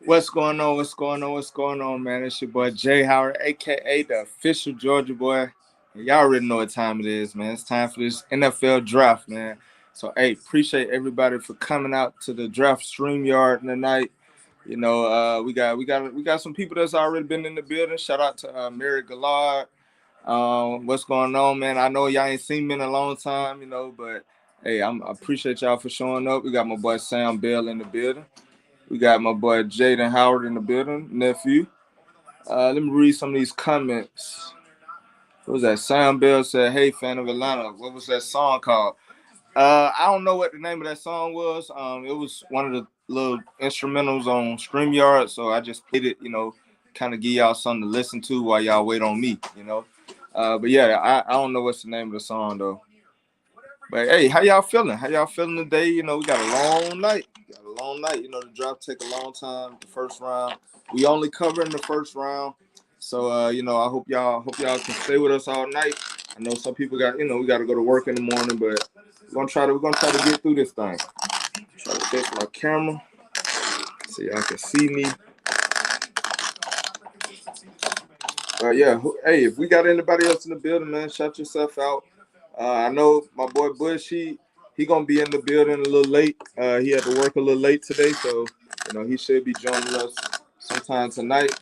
What's going on? What's going on? What's going on, man? It's your boy Jay Howard, aka the official Georgia boy. Y'all already know what time it is, man. It's time for this NFL draft, man. So, hey, appreciate everybody for coming out to the draft stream yard tonight. You know, we got some people that's already been in the building. Shout out to Mary Gallard. What's going on, man? I know y'all ain't seen me in a long time, but hey, I appreciate y'all for showing up. We got my boy Sam Bell in the building. We got my boy Jaden Howard in the building, nephew. Let me read some of these comments. What was that? Sam Bell said, "Hey, fan of Atlanta, what was that song called?" I don't know what the name of that song was. It was one of the little instrumentals on StreamYard, so I just played it, kind of give y'all something to listen to while y'all wait on me. But yeah, I don't know what's the name of the song though. But hey, how y'all feeling? How y'all feeling today? We got a long night. The draft take a long time. The first round, we only covering the first round. So I hope y'all can stay with us all night. I know some people we got to go to work in the morning, but we're gonna try to get through this thing. Try to fix my camera so y'all can see me. Yeah, hey, if we got anybody else in the building, man, shout yourself out. I know my boy Bush, he gonna be in the building a little late. He had to work a little late today, so he should be joining us sometime tonight.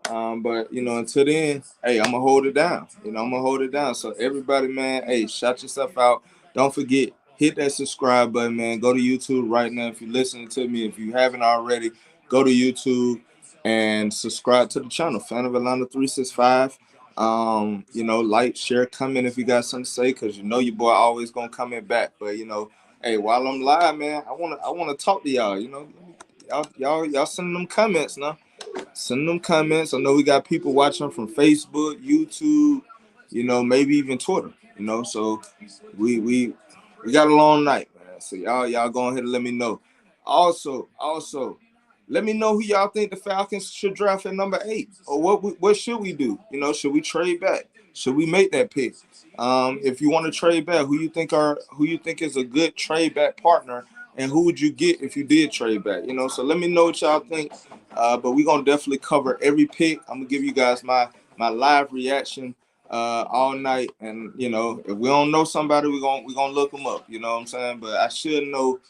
But until then, hey, I'm gonna hold it down. I'm gonna hold it down. So everybody, man, hey, shout yourself out. Don't forget, hit that subscribe button, man. Go to YouTube right now if you're listening to me. If you haven't already, go to YouTube and subscribe to the channel, Fan of Atlanta 365. Like, share, comment if you got something to say, cause your boy always gonna comment back. But hey, while I'm live, man, I wanna talk to y'all. Y'all send them comments now. Send them comments. I know we got people watching from Facebook, YouTube, maybe even Twitter. So we got a long night, man. So y'all go ahead and let me know. Also, let me know who y'all think the Falcons should draft at number 8, or what should we do? Should we trade back? Should we make that pick? If you want to trade back, who you think is a good trade back partner, and who would you get if you did trade back? So let me know what y'all think. But we're gonna definitely cover every pick. I'm gonna give you guys my live reaction all night, and if we don't know somebody, we're gonna look them up. You know what I'm saying? But I should know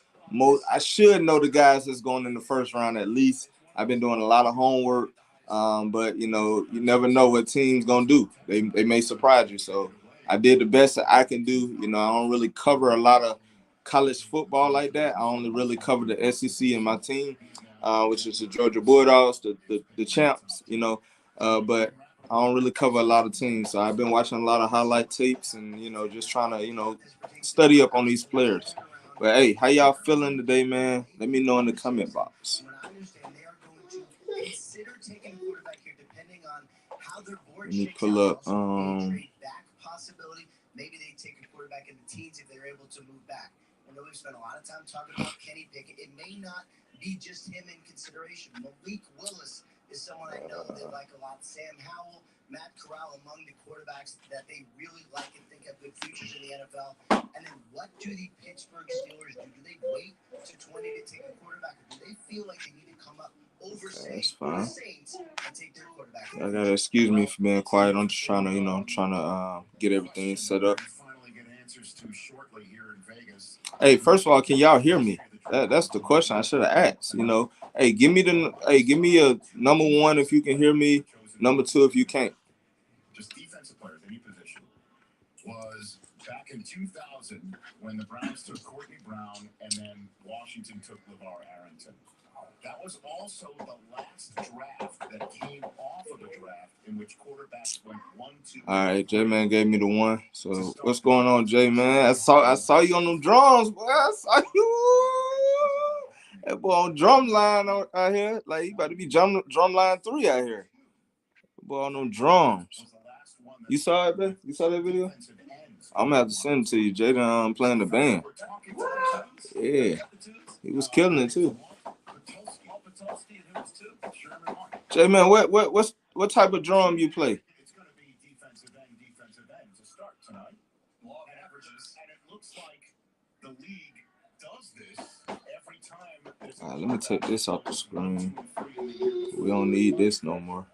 the guys that's going in the first round at least. I've been doing a lot of homework, but you never know what team's gonna do. They may surprise you. So I did the best that I can do. I don't really cover a lot of college football like that. I only really cover the SEC and my team, which is the Georgia Bulldogs, the champs. But I don't really cover a lot of teams. So I've been watching a lot of highlight tapes and just trying to study up on these players. But hey, how y'all feeling today, man? Let me know in the comment box. Let me pull up. Maybe they take a quarterback in the teens if they're able to move back. I know we've spent a lot of time talking about Kenny Pickett. It may not be just him in consideration. Malik Willis is someone I know they like a lot. Sam Howell, Matt Corral, among the quarterbacks that they really like and think have good futures in the NFL. And then what do the Pittsburgh Steelers do? Do they wait to 20 to take a quarterback, or do they feel like they need to come up over Saints and take their quarterback? I gotta excuse me for being quiet. I'm just trying to get everything set up. Hey, first of all, can y'all hear me? That's the question I should have asked. Hey, give me a number 1 if you can hear me. Number 2 if you can't. Just defensive players, any position. Was back in 2000 when the Browns took Courtney Brown and then Washington took LeVar Arrington. That was also the last draft that came off of a draft in which quarterbacks went 1, 2. All right, J-Man gave me the 1. So what's going on, J-Man? I saw you on them drums, boy. I saw you. That boy on drum line out here. Like, he about to be drum line 3 out here. That boy on them drums. You saw it, man? You saw that video? I'm gonna have to send it to you. Jaden playing the band. Yeah. He was killing it too. J-Man, what type of drum you play? It's gonna be defensive end to start tonight. Law of averages, and it looks like the league does this every Let me take this off the screen. We don't need this no more.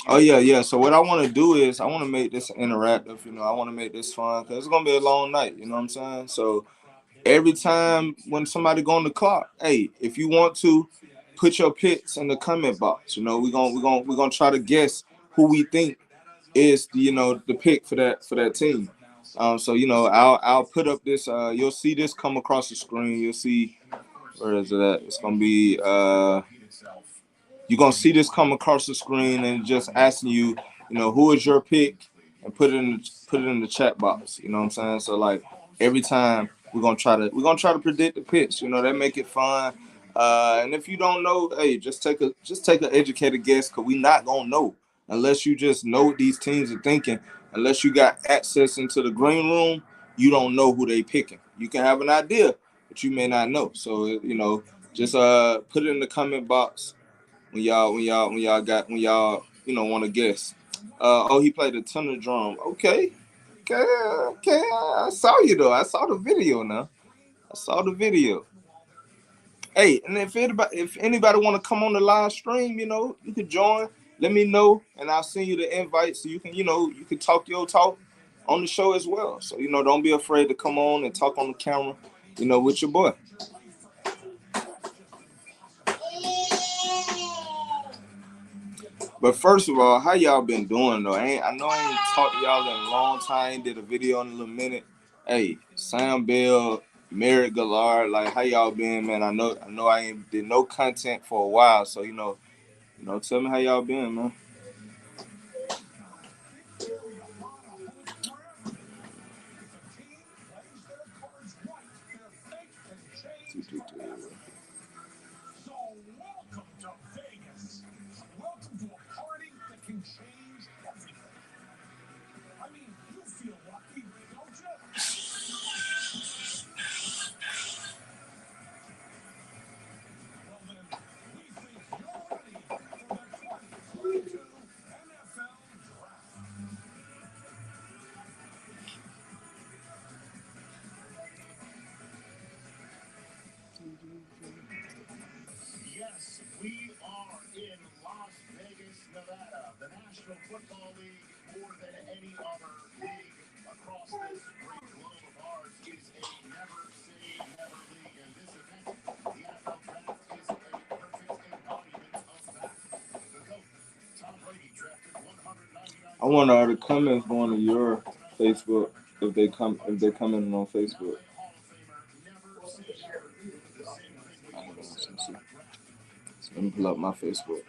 Oh yeah. So what I want to do is I want to make this interactive. I want to make this fun because it's gonna be a long night. You know what I'm saying? So every time when somebody go on the clock, hey, if you want to put your picks in the comment box, we're gonna try to guess who we think is the pick for that team. So I'll put up this. You'll see this come across the screen. You'll see where is it at? It's gonna be you're gonna see this come across the screen and just asking you, who is your pick, and put it in the chat box. You know what I'm saying? So like every time we're gonna try to predict the pitch. That make it fun. And if you don't know, hey, just take an educated guess because we not gonna know unless you just know what these teams are thinking. Unless you got access into the green room, you don't know who they picking. You can have an idea, but you may not know. So just put it in the comment box when y'all want to guess. Oh, he played a ton of drum. Okay. I saw you though. I saw the video now. I saw the video. Hey, and if anybody want to come on the live stream, you could join. Let me know, and I'll send you the invite so you can talk your talk on the show as well. So don't be afraid to come on and talk on the camera, with your boy. But first of all, how y'all been doing though? I know I ain't talked to y'all in a long time. Did a video in a little minute. Hey, Sam Bell, Merrick Gallard, like how y'all been, man? I know I ain't did no content for a while, so tell me how y'all been, man. I want all the comments going to your Facebook if they come in on Facebook. So let me pull up my Facebook.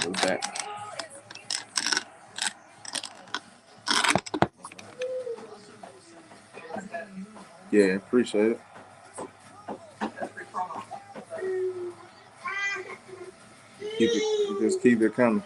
We're back. Yeah, appreciate it. Just keep it coming.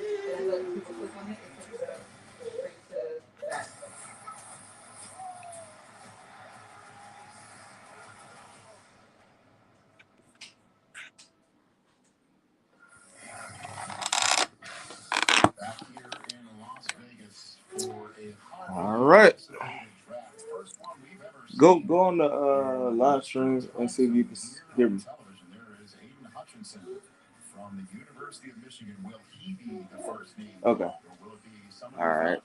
All right. Go on the live stream and see if you can hear me. Okay. All right.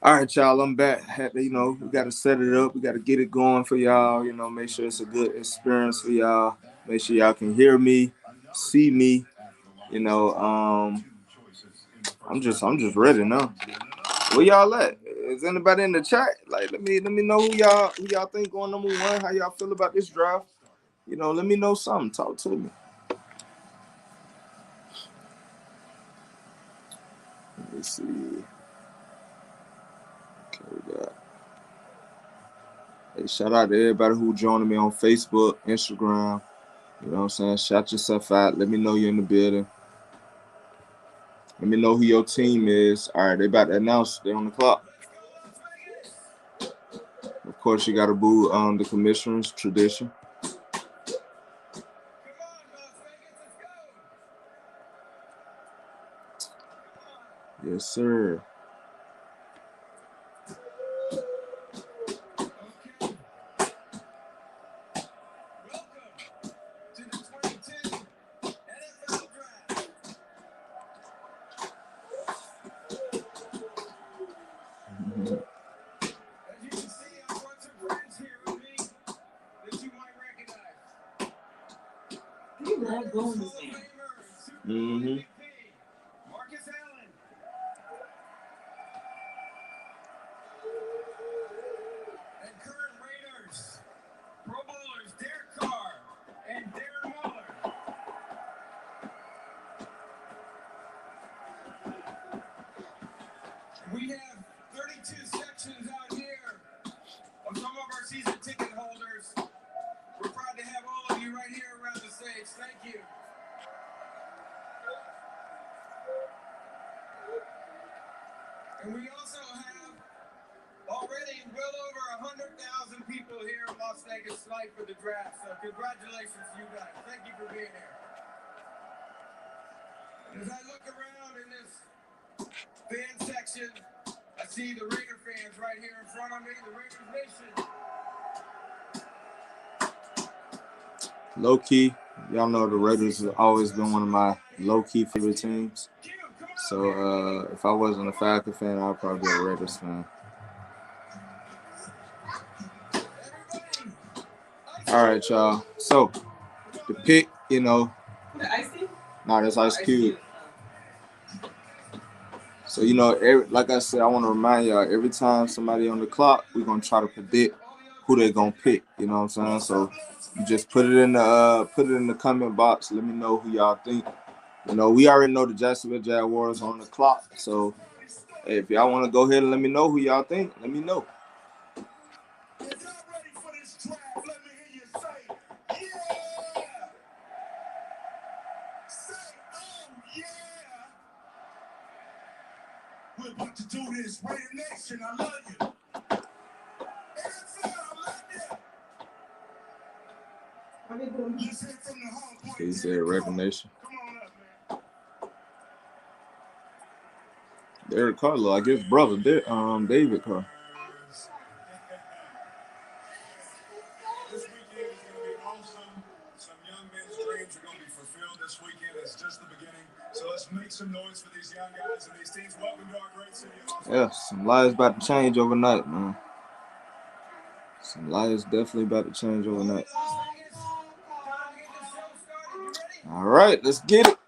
All right, y'all. I'm back. We got to set it up. We got to get it going for y'all. Make sure it's a good experience for y'all. Make sure y'all can hear me, see me. I'm just ready now. Where y'all at? Is anybody in the chat? Like, let me know who y'all think going number one. How y'all feel about this draft? Let me know something. Talk to me. Let me see. Okay, we got. Hey, shout out to everybody who joining me on Facebook, Instagram. You know what I'm saying? Shout yourself out. Let me know you're in the building. Let me know who your team is. All right, they about to announce. They're on the clock. Of course, you got to boo the commissioners, tradition. Yes, sir. Mm-hmm. We have 32 sections out here of some of our season ticket holders. We're proud to have all of you right here around the stage. Thank you. And we also have already well over 100,000 people here in Las Vegas tonight for the draft. So congratulations to you guys. Thank you for being here. And as I look around in this fan section, I see the Raider fans right here in front of me, the Raiders Nation. Low key, y'all know the Raiders have always been one of my low key favorite teams. So if I wasn't a Falcons fan, I'd probably be a Raiders fan. All right, y'all. So the pick, The icy? nah, that's Ice Cube. So like I said, I want to remind y'all, every time somebody on the clock, we're gonna try to predict who they're gonna pick. You know what I'm saying? So you just put it in the comment box. Let me know who y'all think. We already know the Jacksonville Jaguars on the clock. So hey, if y'all want to go ahead and let me know who y'all think, let me know. If y'all ready for this draft, let me hear you say, yeah! Say, oh, yeah! We're about to do this. Raider Nation, I love you. NFL, I love you. Let's hear from the home point. He said Raider Nation. Come on up, man. Derek Carr, like his brother, David Carr. This weekend is going to be awesome. Some young men's dreams are going to be fulfilled this weekend. It's just the beginning. So let's make some noise for these young guys and these teams. Welcome to our great city of Las Vegas. Yeah, some lives about to change overnight, man. Some lives definitely about to change overnight. All right, let's get it.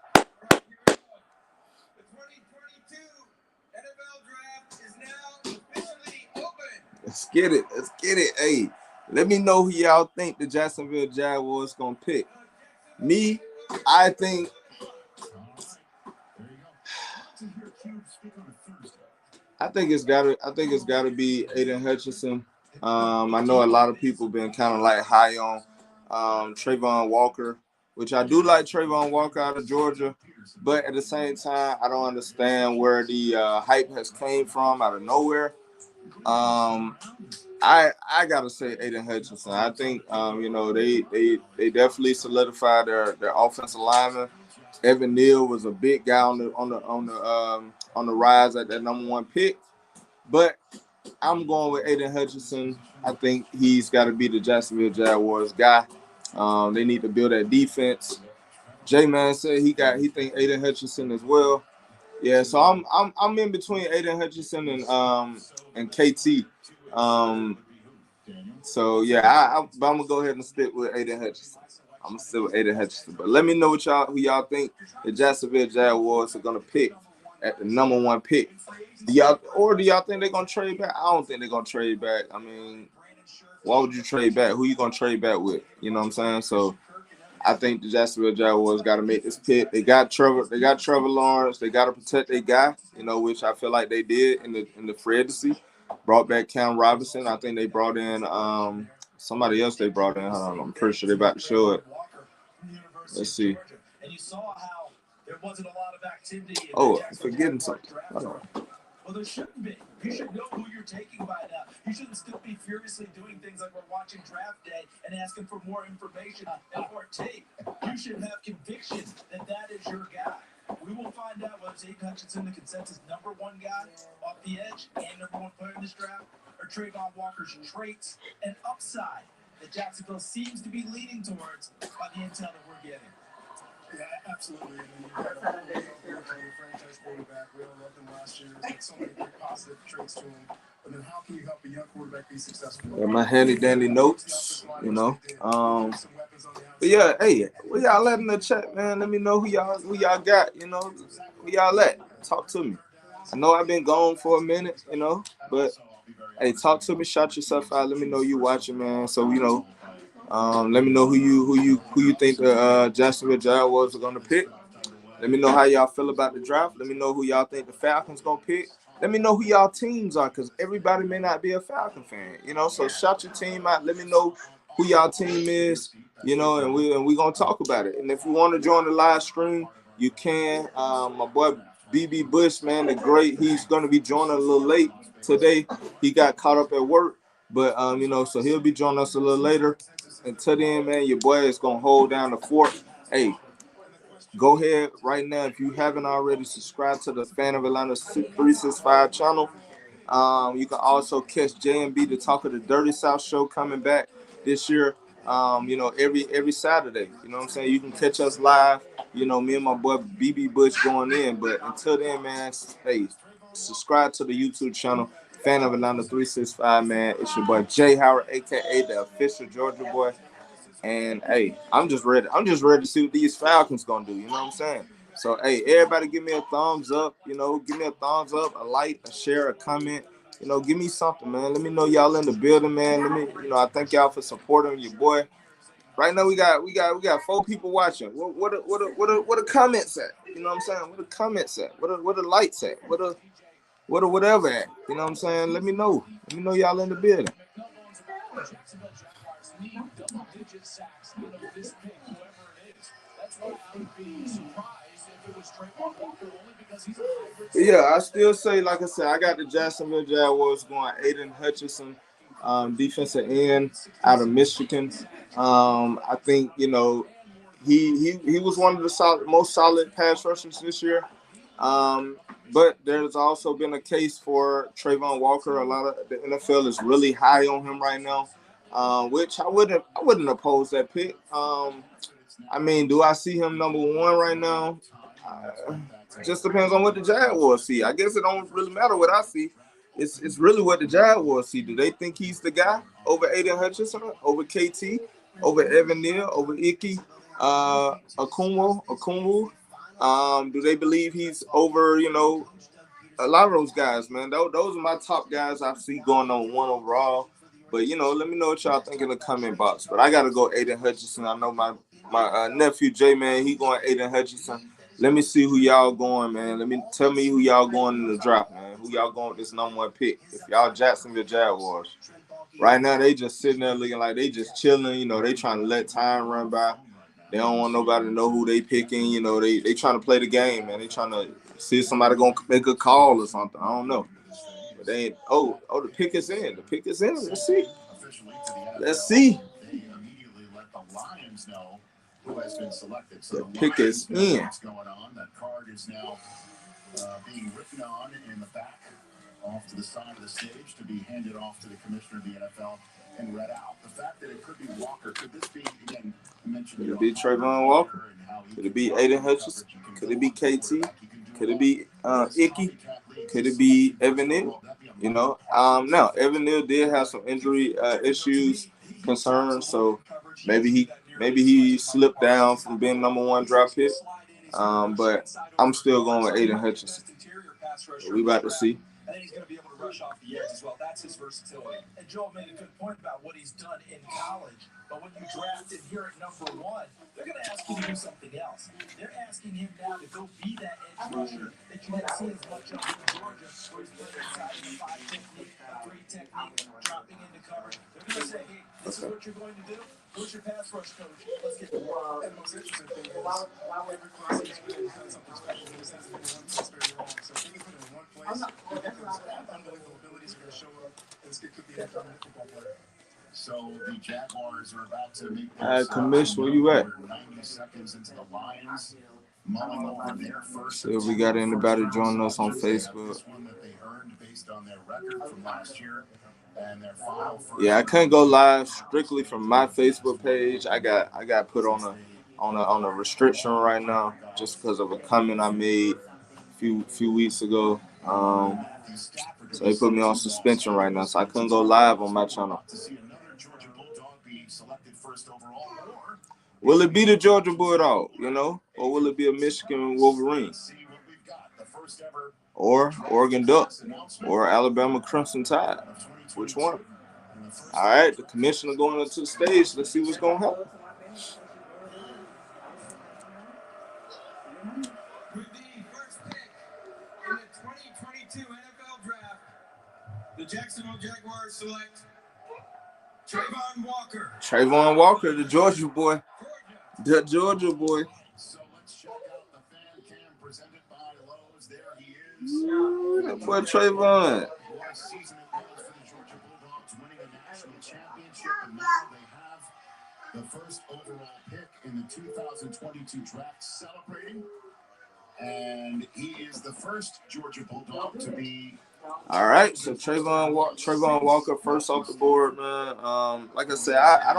The 2022 NFL Draft is now officially open. Let's get it. Let's get it. Hey, let me know who y'all think the Jacksonville Jaguars gonna pick. Me, I think I think it's gotta be Aiden Hutchinson. I know a lot of people been kind of like high on Trayvon Walker, which I do like Trayvon Walker out of Georgia, but at the same time, I don't understand where the hype has came from out of nowhere. Um, I gotta say Aiden Hutchinson. I think they definitely solidified their offensive lineman. Evan Neal was a big guy on the rise at that number one pick. But I'm going with Aiden Hutchinson. I think he's got to be the Jacksonville Jaguars guy. They need to build that defense. J-Man said he think Aiden Hutchinson as well. Yeah, so I'm in between Aiden Hutchinson and KT. Um, so yeah, but I'm gonna go ahead and stick with Aiden Hutchinson. I'm gonna stick with Aiden Hutchinson. But let me know who y'all think the Jacksonville Jaguars are gonna pick at the number one pick. Do y'all think they're gonna trade back? I don't think they're gonna trade back. I mean, why would you trade back? Who you gonna trade back with? You know what I'm saying? So I think the Jacksonville Jaguars got to make this pick. They got Trevor Lawrence. They got to protect their guy, which I feel like they did in the free agency. Brought back Cam Robinson. I think they brought in somebody else. They brought in. I'm pretty sure they're about to show it. Let's see. Oh, I'm forgetting something. Hold on. Well, there shouldn't be. You should know who you're taking by now. You shouldn't still be furiously doing things like we're watching draft day and asking for more information and more tape. You should have conviction that is your guy. We will find out whether it's Aiden Hutchinson, the consensus number one guy off the edge and number one player in this draft, or Trayvon Walker's traits and upside that Jacksonville seems to be leaning towards by the intel that we're getting. Yeah, absolutely. I mean, you got a franchise quarterback. We all loved him last year. There's so many great positive traits to him. But then how can you help a young quarterback be successful? My handy dandy notes, But yeah, hey, where y'all at in the chat, man? Let me know who y'all got, who y'all at. Talk to me. I know I've been gone for a minute, but hey, talk to me, shout yourself out. Let me know you watching, man. So let me know who you think the Jacksonville Jaguars are gonna pick. Let me know how y'all feel about the draft. Let me know who y'all think the Falcons gonna pick. Let me know who y'all teams are, because everybody may not be a Falcon fan, So shout your team out. Let me know who y'all team is, and we gonna talk about it. And if you want to join the live stream, you can. My boy BB Bush, man, the great. He's gonna be joining a little late today. He got caught up at work, but so he'll be joining us a little later. Until then, man, your boy is gonna hold down the fort. Hey, go ahead right now, if you haven't already, subscribe to the Fan of Atlanta 365 channel. You can also catch J&B, the Talk of the Dirty South show, coming back this year. Every Saturday. You know what I'm saying? You can catch us live. Me and my boy BB Bush going in. But until then, man, hey, subscribe to the YouTube channel, Fan of Atlanta 365, man. It's your boy Jay Howard, aka the official Georgia boy. And hey, I'm just ready. I'm just ready to see what these Falcons gonna do. You know what I'm saying? So hey, everybody, give me a thumbs up. Give me a thumbs up, a like, a share, a comment. Give me something, man. Let me know y'all in the building, man. Let me, I thank y'all for supporting your boy. Right now, we got 4 people watching. What the comments at? You know what I'm saying? What the comments at? What the lights at? What the whatever at? You know what I'm saying? Let me know. Let me know y'all in the building. Yeah, I still say, like I said, I got the Jacksonville Jaguars going Aiden Hutchinson, defensive end out of Michigan. I think he was one of the most solid pass rushers this year. But there's also been a case for Trayvon Walker. A lot of the NFL is really high on him right now, which I wouldn't oppose that pick. I mean, do I see him number one right now? Just depends on what the Jaguars see. I guess it don't really matter what I see. It's really what the Jaguars see. Do they think he's the guy over Aiden Hutchinson, over KT, over Evan Neal, over Icky, Okunwu? Do they believe he's over, a lot of those guys, man? Those are my top guys I see going on one overall. But, let me know what y'all think in the comment box. But I got to go Aiden Hutchinson. I know my nephew, J-Man, he going Aiden Hutchinson. Let me see who y'all going, man. Tell me who y'all going in the draft, man. Who y'all going with this #1 pick? If y'all Jacksonville Jaguars, right now they just sitting there looking like they just chilling. You know, they trying to let time run by. They don't want nobody to know who they picking. You know, they trying to play the game, man. They trying to see if somebody gonna make a call or something. I don't know. But they ain't. Oh, the pick is in. The pick is in. Let's see. Let's see. They immediately let the Lions know who has been selected. So the pick is in. What's going on? That card is now being written on in the back, off to the side of the stage to be handed off to the commissioner of the NFL and read out. The fact that it could be Walker, could this be, again, I mentioned could it be Trayvon Walker? Could it be Aiden Hutchinson? Could it be KT? Could it be Icky? Could it be Evan Neal? You know, now Evan Neal did have some injury issues, concerns, so maybe he slipped down from being #1 draft pick. But I'm still going with Aiden Hutchinson. We about to see. And then he's going to be able to rush off the edge as well. That's his versatility. And Joel made a good point about what he's done in college. But when you draft him here at #1, they're going to ask you to do something else. They're asking him now to go be that edge rusher that you didn't see as much of in Georgia, where he's playing inside of the 5 technique, 3 technique, dropping into cover. They're going to say, hey, this is what you're going to do. Who's your pass rush coach? Let's get to work. And the most interesting thing is, every class he's really done something special. He just hasn't been one place very long. So if he can put it in one place, unbelievable abilities are going to show up. And this kid could be a dominant football player. So the Jaguars are about to make their commish, where you at? 90 seconds into the Lions, mulling over their first. See if we got anybody joining us on Facebook. This one that they earned based on their record from last year and their final. Yeah, I couldn't go live strictly from my Facebook page. I got put on a restriction right now just because of a comment I made a few weeks ago. So they put me on suspension right now, so I couldn't go live on my channel. Will it be the Georgia Bulldog, you know, or will it be a Michigan Wolverine, or Oregon Duck, or Alabama Crimson Tide? Which one? All right, the commissioner going up to the stage. Let's see what's going to happen. With the first pick in the 2022 NFL Draft, the Jacksonville Jaguars select Trayvon Walker. Trayvon Walker, the Georgia boy. The Georgia boy. So let's check out the fan cam presented by Lowe's. There he is. Ooh, that boy Trayvon. Last season it was for the Georgia Bulldogs winning a national championship, and now they have the first overall pick in the 2022 draft celebrating. And he is the first Georgia Bulldog to be. All right, so Trayvon Walker first off the board, man. Like I said, I'm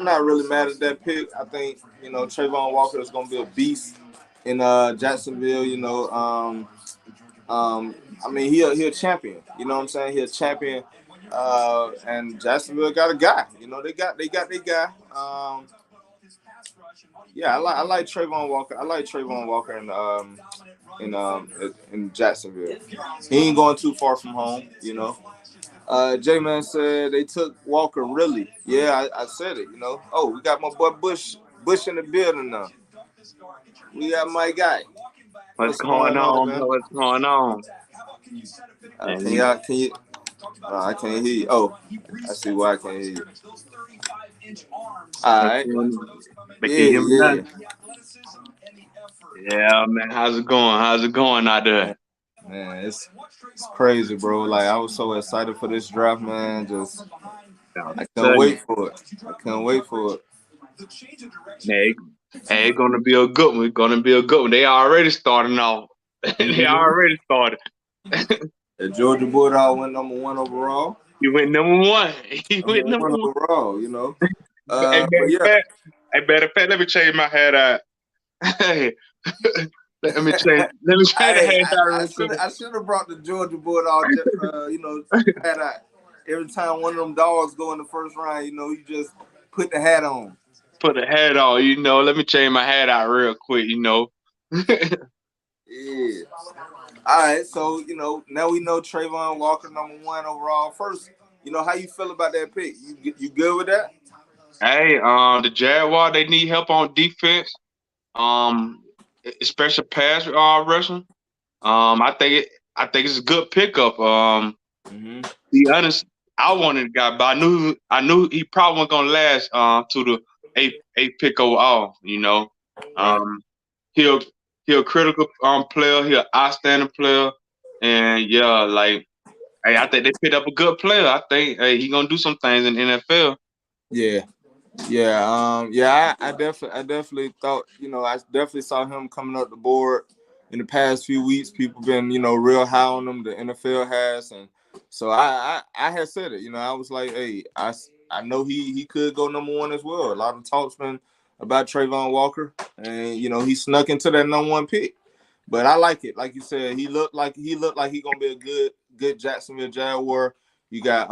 not really mad at that pick. I think, you know, Trayvon Walker is gonna be a beast in Jacksonville. You know, I mean, he a champion. You know what I'm saying? He a champion, and Jacksonville got a guy. You know, they got their guy. Yeah, I like Trayvon Walker. I like Trayvon Walker in Jacksonville. He ain't going too far from home, you know. J-Man said they took Walker, really. Yeah, I said it, you know. Oh, we got my boy Bush in the building now. We got my guy. What's going on, man? What's going on? Can you? I can't hear you. Oh, I see why I can't hear you. All right. Yeah, man. How's it going? How's it going out there? Man, it's crazy, bro. Like, I was so excited for this draft, man. Just I couldn't wait for it. Hey, it's gonna be a good one. It's gonna be a good one. They already starting off. They already started. The Georgia Bulldog went #1 overall. He went #1. He went #1 overall. You know. Hey, matter of fact, let me change my hat out. Hey, let me change the hat out. I should have brought the Georgia Bulldog. You know, hat out. Every time one of them dogs go in the first round, you know, you just put the hat on. Put the hat on, you know. Let me change my hat out real quick, you know. Yeah. All right, so, you know, now we know Trayvon Walker #1 overall. First, you know, how you feel about that pick? You good with that? Hey, the Jaguars, they need help on defense. especially pass rushing. I think it's a good pickup. Be honest, I wanted the guy, but I knew he probably wasn't gonna last to the eighth pick overall. You know, Right. he'll a critical player. He'll outstanding player, and yeah, like hey, I think they picked up a good player. I think he gonna do some things in the NFL. Yeah. I definitely thought, I definitely saw him coming up the board in the past few weeks. People been, real high on him. The NFL has, and so I had said it. I was like, hey, I know he could go number one as well. A lot of talk's been about Trayvon Walker, and he snuck into that number one pick. But I like it. Like you said, he looked like he gonna be a good Jacksonville Jaguar. You got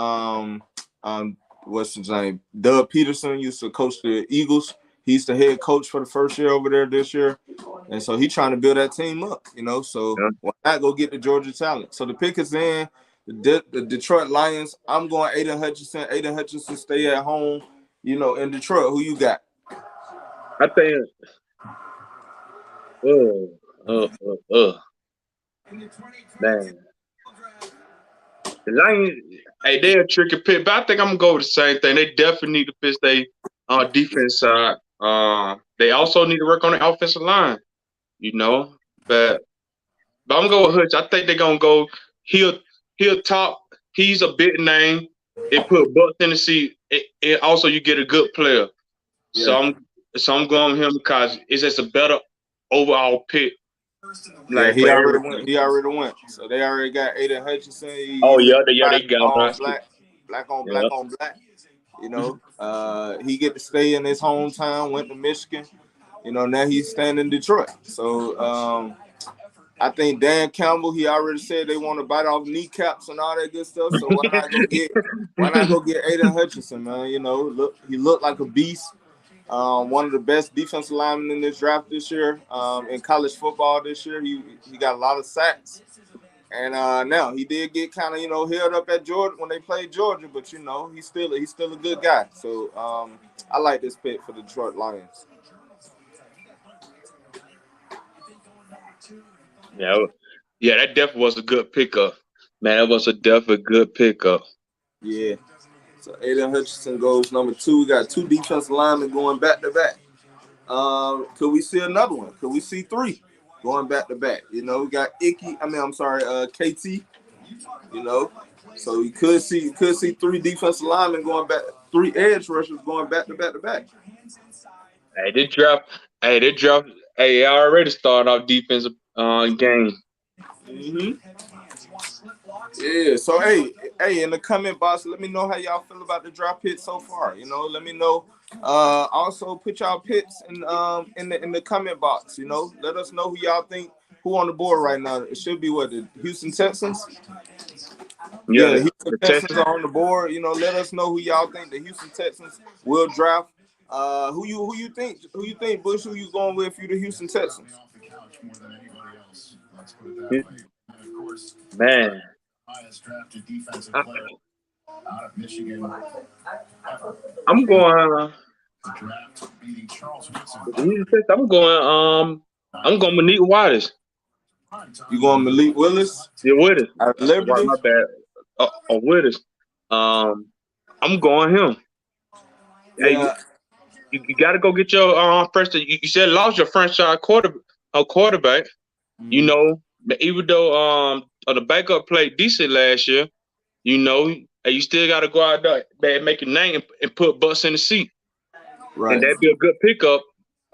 what's his name? Doug Peterson used to coach the Eagles. He's the head coach for the first year over there this year. And so he's trying to build that team up, So why not go get the Georgia talent? So the pick is in. The Detroit Lions. I'm going Aiden Hutchinson. Aiden Hutchinson stay at home, in Detroit. Who you got? I think man. The Lions, hey, they're a tricky pick, but I think I'm gonna go with the same thing. They definitely need to fix their defense side. They also need to work on the offensive line, But I'm gonna go with Hutch. I think they're gonna go. He'll top. He's a big name. It put butts in the seat. And also you get a good player. Yeah. So I'm going with him because it's just a better overall pick. Like he already went. So they already got Aiden Hutchinson. They got black on black. He get to stay in his hometown. Went to Michigan. Now he's staying in Detroit. So I think Dan Campbell, he already said they want to bite off kneecaps and all that good stuff. So why not go get Aiden Hutchinson, man? He looked like a beast. One of the best defensive linemen in this draft this year. In college football this year, he got a lot of sacks. And now he did get kind of held up at Georgia when they played Georgia, but he's still a good guy. So I like this pick for the Detroit Lions. Yeah, that definitely was a good pickup. Man, that was definitely a good pickup. Yeah. So Aiden Hutchinson goes number 2. We got 2 defensive linemen going back to back. Could we see another one? Could we see 3 going back to back? We got KT. So you could see 3 defensive linemen going back, 3 edge rushers going back to back to back. Hey, they draft. Hey, I already started off defensive game. Yeah. So hey, in the comment box, let me know how y'all feel about the draft pick so far. Let me know. Also put y'all picks in the comment box. Let us know who y'all think who on the board right now. It should be the Houston Texans. Yeah, the Houston Texans are on the board. Let us know who y'all think the Houston Texans will draft. Who you think, Bush? Who you going with if you the Houston Texans? Man, I'm going. I'm going Malik Willis. You going Malik Willis? Yeah, Willis. Liberty. My bad. Willis. I'm going him. Yeah. Hey, you got to go get your first. You said lost your franchise quarterback. Even though the backup played decent last year, you still got to go out there and make your name and put butts in the seat. Right. And that'd be a good pickup.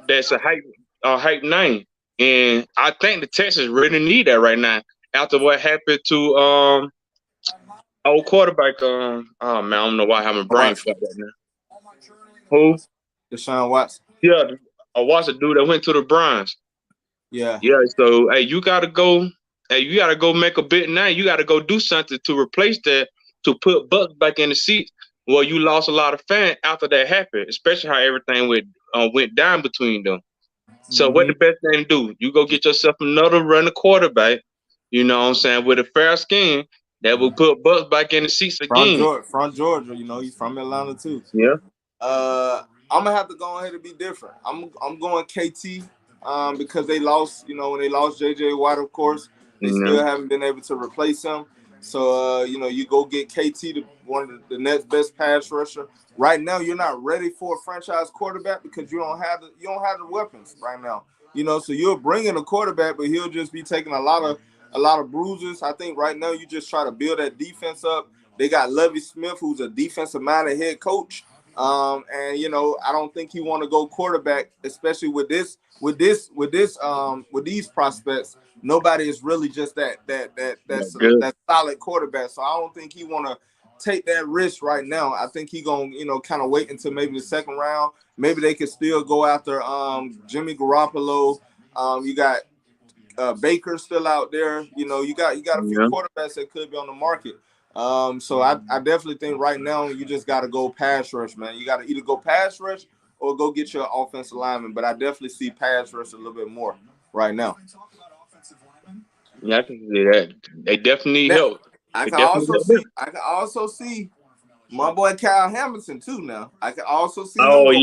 That's a hype name. And I think the Texans really need that right now after what happened to old quarterback. Oh man, I don't know why I have a brain fart right now. Who? Deshaun Watson. Yeah, I watched a dude that went to the Browns. Yeah. Yeah. So hey, you gotta go. Hey, you gotta go make a bid now. You gotta go do something to replace that, to put butts back in the seat. Well, you lost a lot of fans after that happened, especially how everything went down between them. So what the best thing to do? You go get yourself another running quarterback, with a fair skin that will put butts back in the seats again. From Georgia, he's from Atlanta too. Yeah. I'm gonna have to go ahead and be different. I'm going KT. because they lost. When they lost J.J. Watt, of course, they still haven't been able to replace him. So you go get KT, one of the next best pass rusher. Right now, you're not ready for a franchise quarterback because you don't have the weapons right now. So you're bringing a quarterback, but he'll just be taking a lot of bruises. I think right now you just try to build that defense up. They got Lovie Smith, who's a defensive-minded head coach, and I don't think he want to go quarterback, especially with these prospects. Nobody is really just that solid quarterback. So I don't think he want to take that risk right now. I think he gonna kind of wait until maybe the second round. Maybe they could still go after Jimmy Garoppolo. You got Baker still out there. You got a few quarterbacks that could be on the market. So I definitely think right now you just got to go pass rush, man. You got to either go pass rush or go get your offensive lineman. But I definitely see pass rush a little bit more right now. Yeah, I can see that. They definitely need help. I can also see my boy Kyle Hamilton too. Now I can also see him going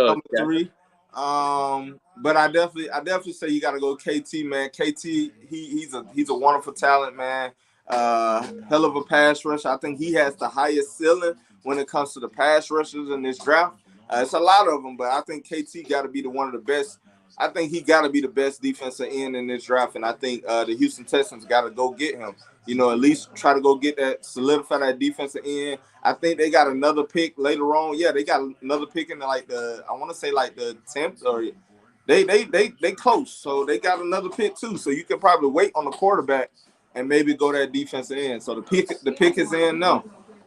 number 3. But I definitely say you got to go KT, man. KT, he's a wonderful talent, man. Hell of a pass rush. I think he has the highest ceiling when it comes to the pass rushers in this draft. It's a lot of them, but I think KT got to be one of the best. I think he got to be the best defensive end in this draft, and I think the Houston Texans got to go get him. At least try to go get that, solidify that defensive end. I think they got another pick later on. Yeah, they got another pick in the 10th or they close. So they got another pick too. So you can probably wait on the quarterback and maybe go that defensive end. So the pick is in now.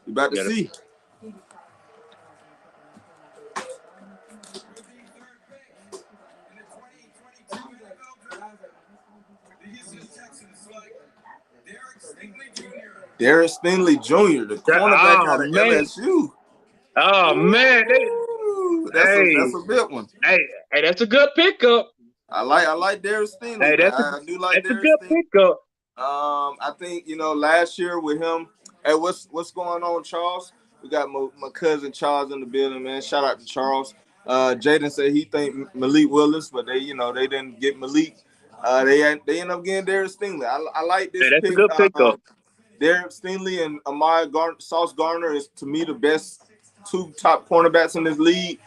You about to see. Derek Stingley Jr., the cornerback out of LSU. Oh man, that's a good one. Hey, that's a good pickup. I like Derek Stingley. I do like Derek Stingley. Pickup. I think last year with him. Hey, what's going on, Charles? We got my cousin Charles in the building, man. Shout out to Charles. Jaden said he think Malik Willis, but they didn't get Malik. They end up getting Derek Stingley. I like this pick. That's a good pickup. Derek Stingley and Sauce Gardner is, to me, the best 2 top cornerbacks in this league.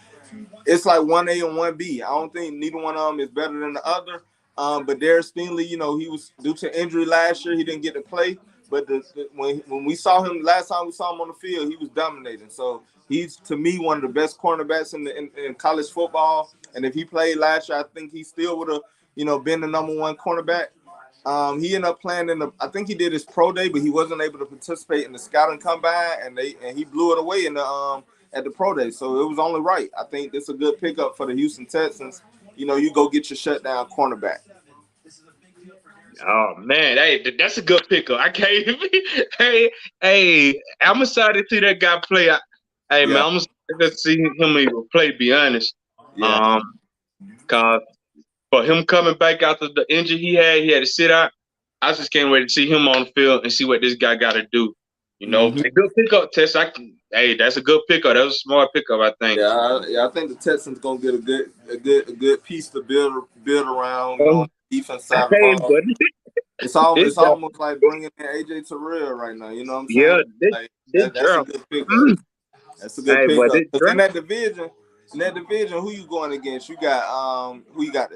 It's like 1A and 1B. I don't think neither one of them is better than the other. But Derek Stingley, he was due to injury last year. He didn't get to play. But when we saw him last time we saw him on the field, he was dominating. So he's, to me, one of the best cornerbacks in college football. And if he played last year, I think he still would have, been the number 1 cornerback. He ended up playing I think he did his pro day, but he wasn't able to participate in the scouting combine, and he blew it away at the pro day. So it was only right. I think this is a good pickup for the Houston Texans. You go get your shutdown cornerback. Oh man, hey, that's a good pickup. I can't hey, I'm excited to see that guy play. Man, I'm excited to see him even play, to be honest. Yeah. Cause for him coming back after the injury he had to sit out. I just can't wait to see him on the field and see what this guy got to do. A good pickup, Tess. That's a good pickup. That was a smart pickup, I think. Yeah, I think the Texans gonna get a good piece to build around on the defense side of the ball. It's almost like bringing in AJ Terrell right now. You know what I'm saying? Yeah, that's a good pickup. That's a good pickup. But in that division, who you going against? You got who you got?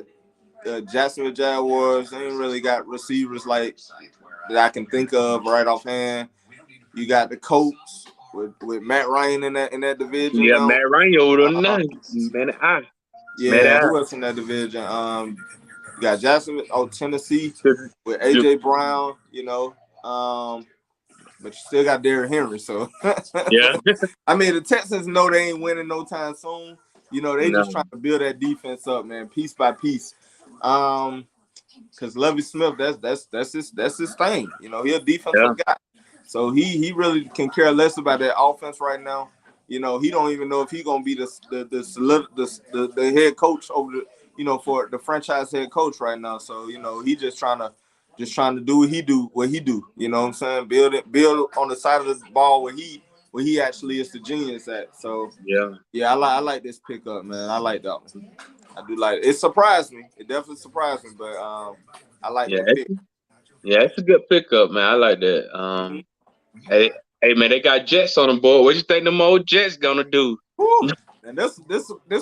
The Jacksonville Jaguars. They ain't really got receivers like that I can think of right offhand. You got the Colts with Matt Ryan in that division. Yeah, Matt Ryan over there. Who else in that division? You got Jacksonville, Tennessee with AJ Brown. But you still got Derrick Henry. So yeah, I mean the Texans know they ain't winning no time soon. They just trying to build that defense up, man, piece by piece. Because Lovie Smith, that's his thing. He's a defensive guy. So he really can care less about that offense right now. He don't even know if he's gonna be the head coach over for the franchise head coach right now. So he just trying to do what he do. You know what I'm saying? Build on the side of the ball where he where he actually is the genius at. So yeah, I like this pickup, man. I like that one. I do like it. It surprised me. It definitely surprised me, but I like yeah. that pick. It's a good pickup, man. I like that. Hey, man, they got Jets on the board. What you think them old Jets gonna do? Whew. And this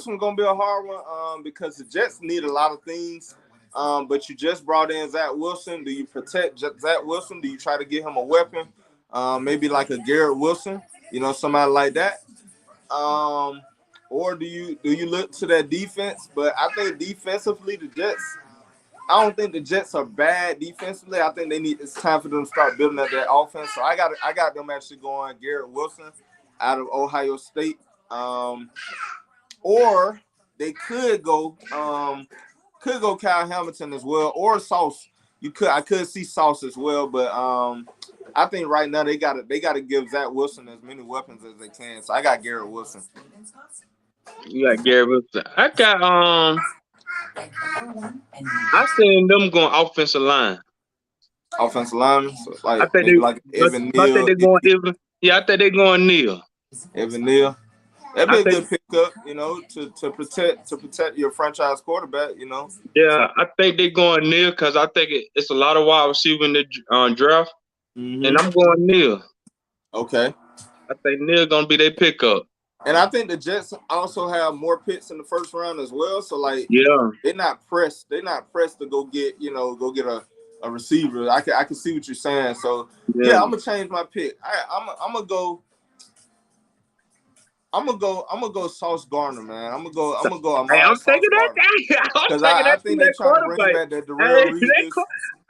one gonna be a hard one because the Jets need a lot of things. But you just brought in Zach Wilson. Do you protect Zach Wilson? Do you try to get him a weapon? Maybe like a Garrett Wilson, somebody like that. Or do you look to that defense? But I think defensively, the Jets. I don't think the Jets are bad defensively. I think it's time for them to start building up their offense. So I got them actually going Garrett Wilson out of Ohio State. Or they could go Kyle Hamilton as well, or Sauce. I could see Sauce as well, but I think right now they gotta give Zach Wilson as many weapons as they can. So I got Garrett Wilson. You got Garrett Wilson. I got I seen them going offensive line. Offensive lineman, so I think they like Evan Neal. I think they're going Evan. Yeah, I think they're going Neal. Evan Neal. That'd be a good pickup, to protect your franchise quarterback, Yeah, I think they're going Neal because I think it's a lot of wide receiver in the draft, and I'm going Neal. Okay. I think Neal gonna be their pickup. And I think the Jets also have more picks in the first round as well. So they're not pressed. They're not pressed to go get a receiver. I can see what you're saying. So I'm gonna change my pick. I'm gonna go. I'm gonna go Sauce Gardner, man. I'm gonna go. Hey, I'm taking that guy. Because I think they're trying to bring back that Darrell Reeves.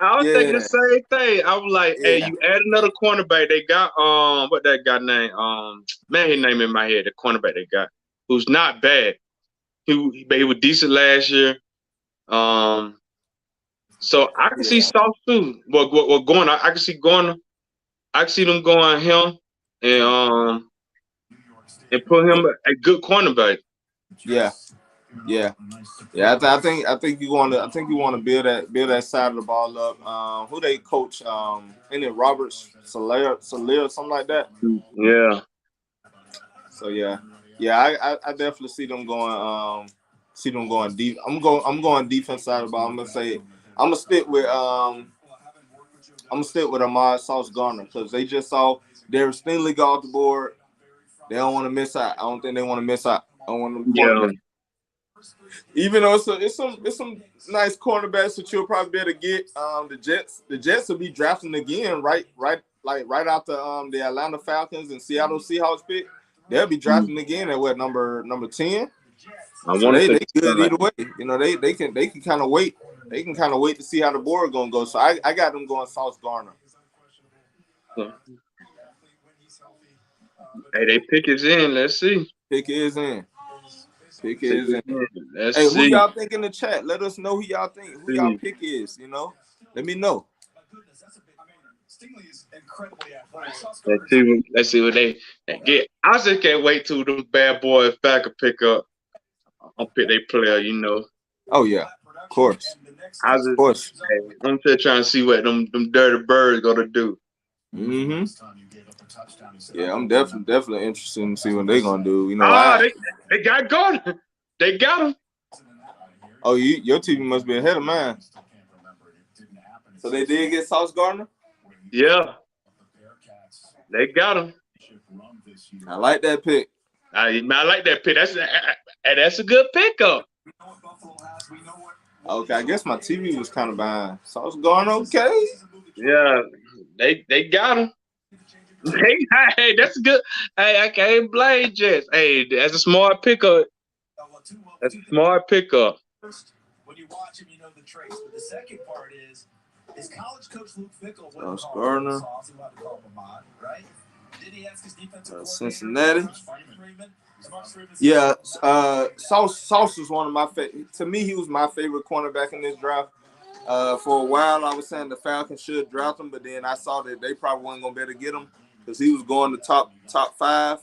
I was thinking the same thing. I was like, hey, you add another cornerback. They got what that guy name? Man, his name in my head. The cornerback they got, who's not bad. He was decent last year. So I can see Sauce too. What going? I can see going. I can see them going him and put him a good cornerback. Yeah. I think you want to build that side of the ball up. Who they coach? Isn't it Roberts Salaire, something like that? Yeah. So I definitely see them going. Deep. I'm going defense side of the ball. I'm gonna stick with Ahmad Sauce Gardner because they just saw Derek Stingley go off the board. They don't want to miss out. I don't think they want to miss out. I want them even though it's some nice cornerbacks that you'll probably be able to get. The Jets will be drafting again right after the Atlanta Falcons and Seattle Seahawks pick. They'll be drafting again at number 10. So they good either way. They can kind of wait. They can kind of wait to see how the board gonna go. So I got them going Sauce Gardner. Hey, they pick is in. Let's see. Pick is in. Let's see. Who y'all think in the chat? Let us know who y'all think. Who y'all pick is. Let me know. Let's see what they get. I just can't wait till them bad boys back and pick up. I'll pick their player. Oh yeah, of course. Of course. I'm just trying to see what them dirty birds gonna do. Yeah, I'm definitely interested in see what they're gonna do. They got Gordon. They got him. Oh, your TV must be ahead of mine. So they did get Sauce Gardner? Yeah. They got him. I like that pick. I like that pick. That's a good pickup. Okay, I guess my TV was kind of behind. Sauce Gardner, okay? Yeah, they got him. Hey, that's good. Hey, I can't blame Jets. Hey, that's a smart pickup. That's a smart pickup. When you watch him, you know the traits. But the second part is college coach Luke Fickell. Sauce Gardner. Right? Did he ask his defensive Cincinnati. Yeah, Sauce is one of my favorite. To me, he was my favorite cornerback in this draft. For a while, I was saying the Falcons should draft him, but then I saw that they probably weren't going to be able to get him because he was going to top 5,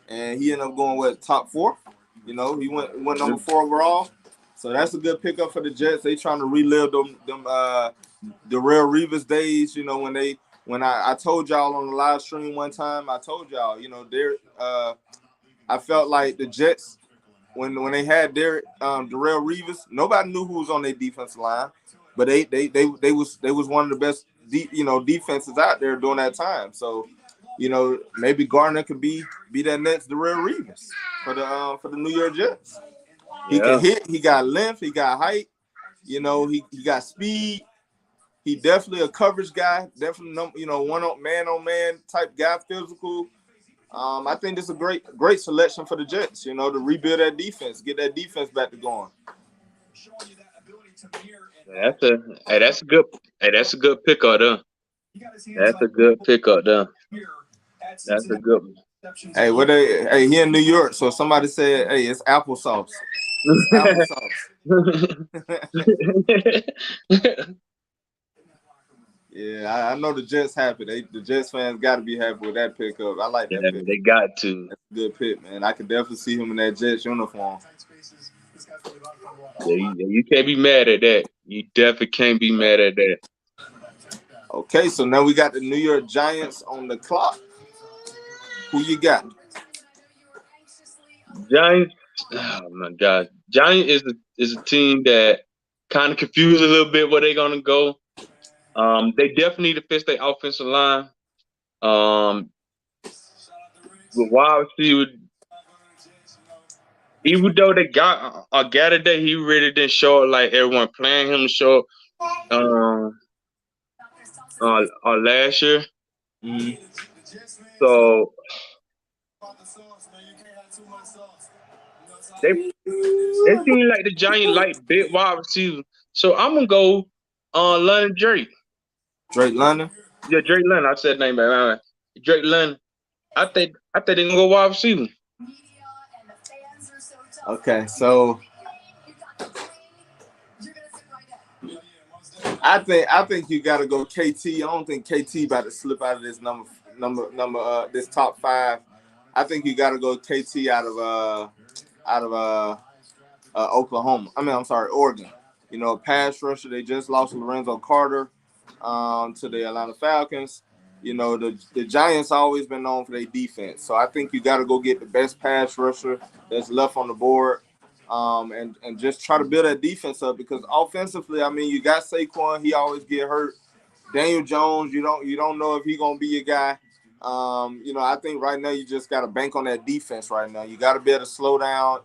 and he ended up going, top 4? He went number 4 overall. So that's a good pickup for the Jets. They trying to relive them Darrell Reeves days, when they when I told y'all on the live stream one time, I told y'all, I felt like the Jets when they had Darrelle Revis, nobody knew who was on their defensive line, but they was one of the best defenses out there during that time. So, maybe Gardner could be that next Darrelle Revis for the New York Jets. Yeah. He can hit. He got length. He got height. He got speed. He definitely a coverage guy. Definitely, man-on-man type guy, physical. I think this is a great selection for the Jets. To rebuild that defense, get that defense back to going. That's a good pickup there. That's a good pickup there. That's a good one. Hey, he in New York, so somebody said, hey, it's applesauce. It's applesauce. Yeah, I know the Jets happy. The Jets fans got to be happy with that pickup. I like that pick. They got to. That's a good pick, man. I can definitely see him in that Jets uniform. Yeah, you can't be mad at that. You definitely can't be mad at that. Okay, so now we got the New York Giants on the clock. Who you got? Giants. Oh my God, Giants is a team that kind of confused a little bit where they're gonna go. They definitely need to fix their offensive line. With wide receiver, even though they got a guy today, he really didn't show it like everyone playing him to show last year. Mm-hmm. So they seem like the Giants like big wide receiver. So I'm gonna go London Drake. Drake London? Yeah, Drake London. I said name back. Drake London. I think they're gonna go wide receiver. Okay, so I think you gotta go KT. I don't think KT about to slip out of this this top 5. I think you gotta go KT out of Oklahoma. Oregon. Pass rusher. They just lost Lorenzo Carter to the Atlanta Falcons. The Giants always been known for their defense. So I think you got to go get the best pass rusher that's left on the board, and just try to build that defense up, because offensively, you got Saquon. He always get hurt. Daniel Jones, you don't know if he's gonna be your guy. I think right now you just got to bank on that defense. Right now, you got to be able to slow down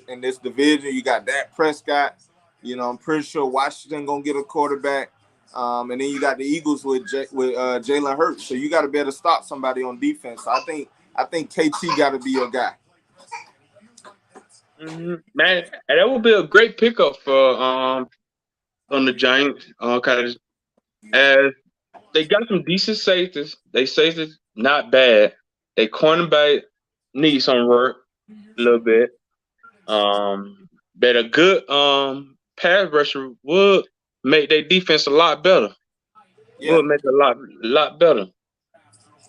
in this division. You got Dak Prescott. I'm pretty sure Washington gonna get a quarterback. And then you got the Eagles with Jalen Hurts. So you got to be able to stop somebody on defense. So I think KT got to be your guy. Mm-hmm. Man, that would be a great pickup for on the Giants. As they got some decent safeties. They safeties not bad. They cornerback needs some work a little bit. But a good pass rusher would make their defense a lot better. Yeah. Would make it a lot better.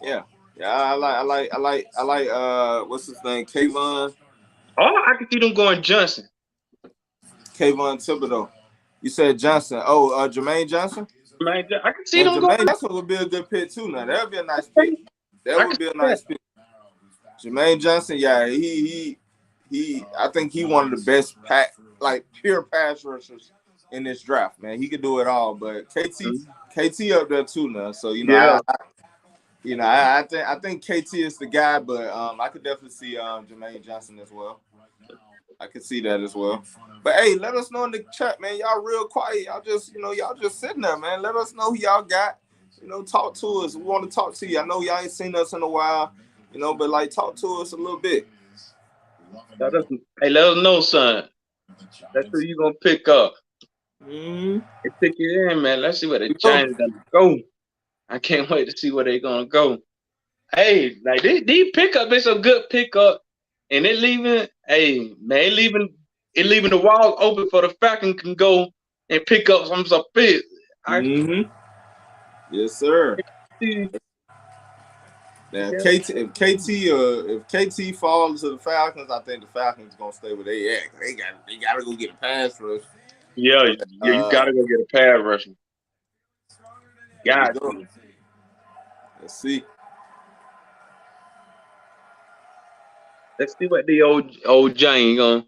Yeah. I like what's his name? Kayvon. Oh, I can see them going Johnson. Kayvon Thibodeau. You said Johnson. Oh, Jermaine Johnson? I can see them going. Jermaine Johnson would be a good pick too. Now that would be a nice pick. Jermaine Johnson, yeah, he I think he one of the best pure pass rushers in this draft, man. He could do it all, but KT up there too now. So I think KT is the guy, but I could definitely see Jermaine Johnson as well. I could see that as well. But hey, let us know in the chat, man. Y'all real quiet. Y'all just sitting there, man. Let us know who y'all got. Talk to us. We want to talk to you. I know y'all ain't seen us in a while, but talk to us a little bit. Hey, let us know, son. That's who you gonna pick up. Mm-hmm. Pick it in, man. Let's see where the Giants gonna go. I can't wait to see where they're gonna go. Hey, these pickup is a good pickup, and it leaving the walls open for the Falcons can go and pick up some picks. Mm-hmm. Yes, sir. Now, if KT falls to the Falcons, I think the Falcons gonna stay where they at. They gotta go get a pass rush. Yeah, you gotta go get a pass rush. Got to. Let's see. Let's see what the old giant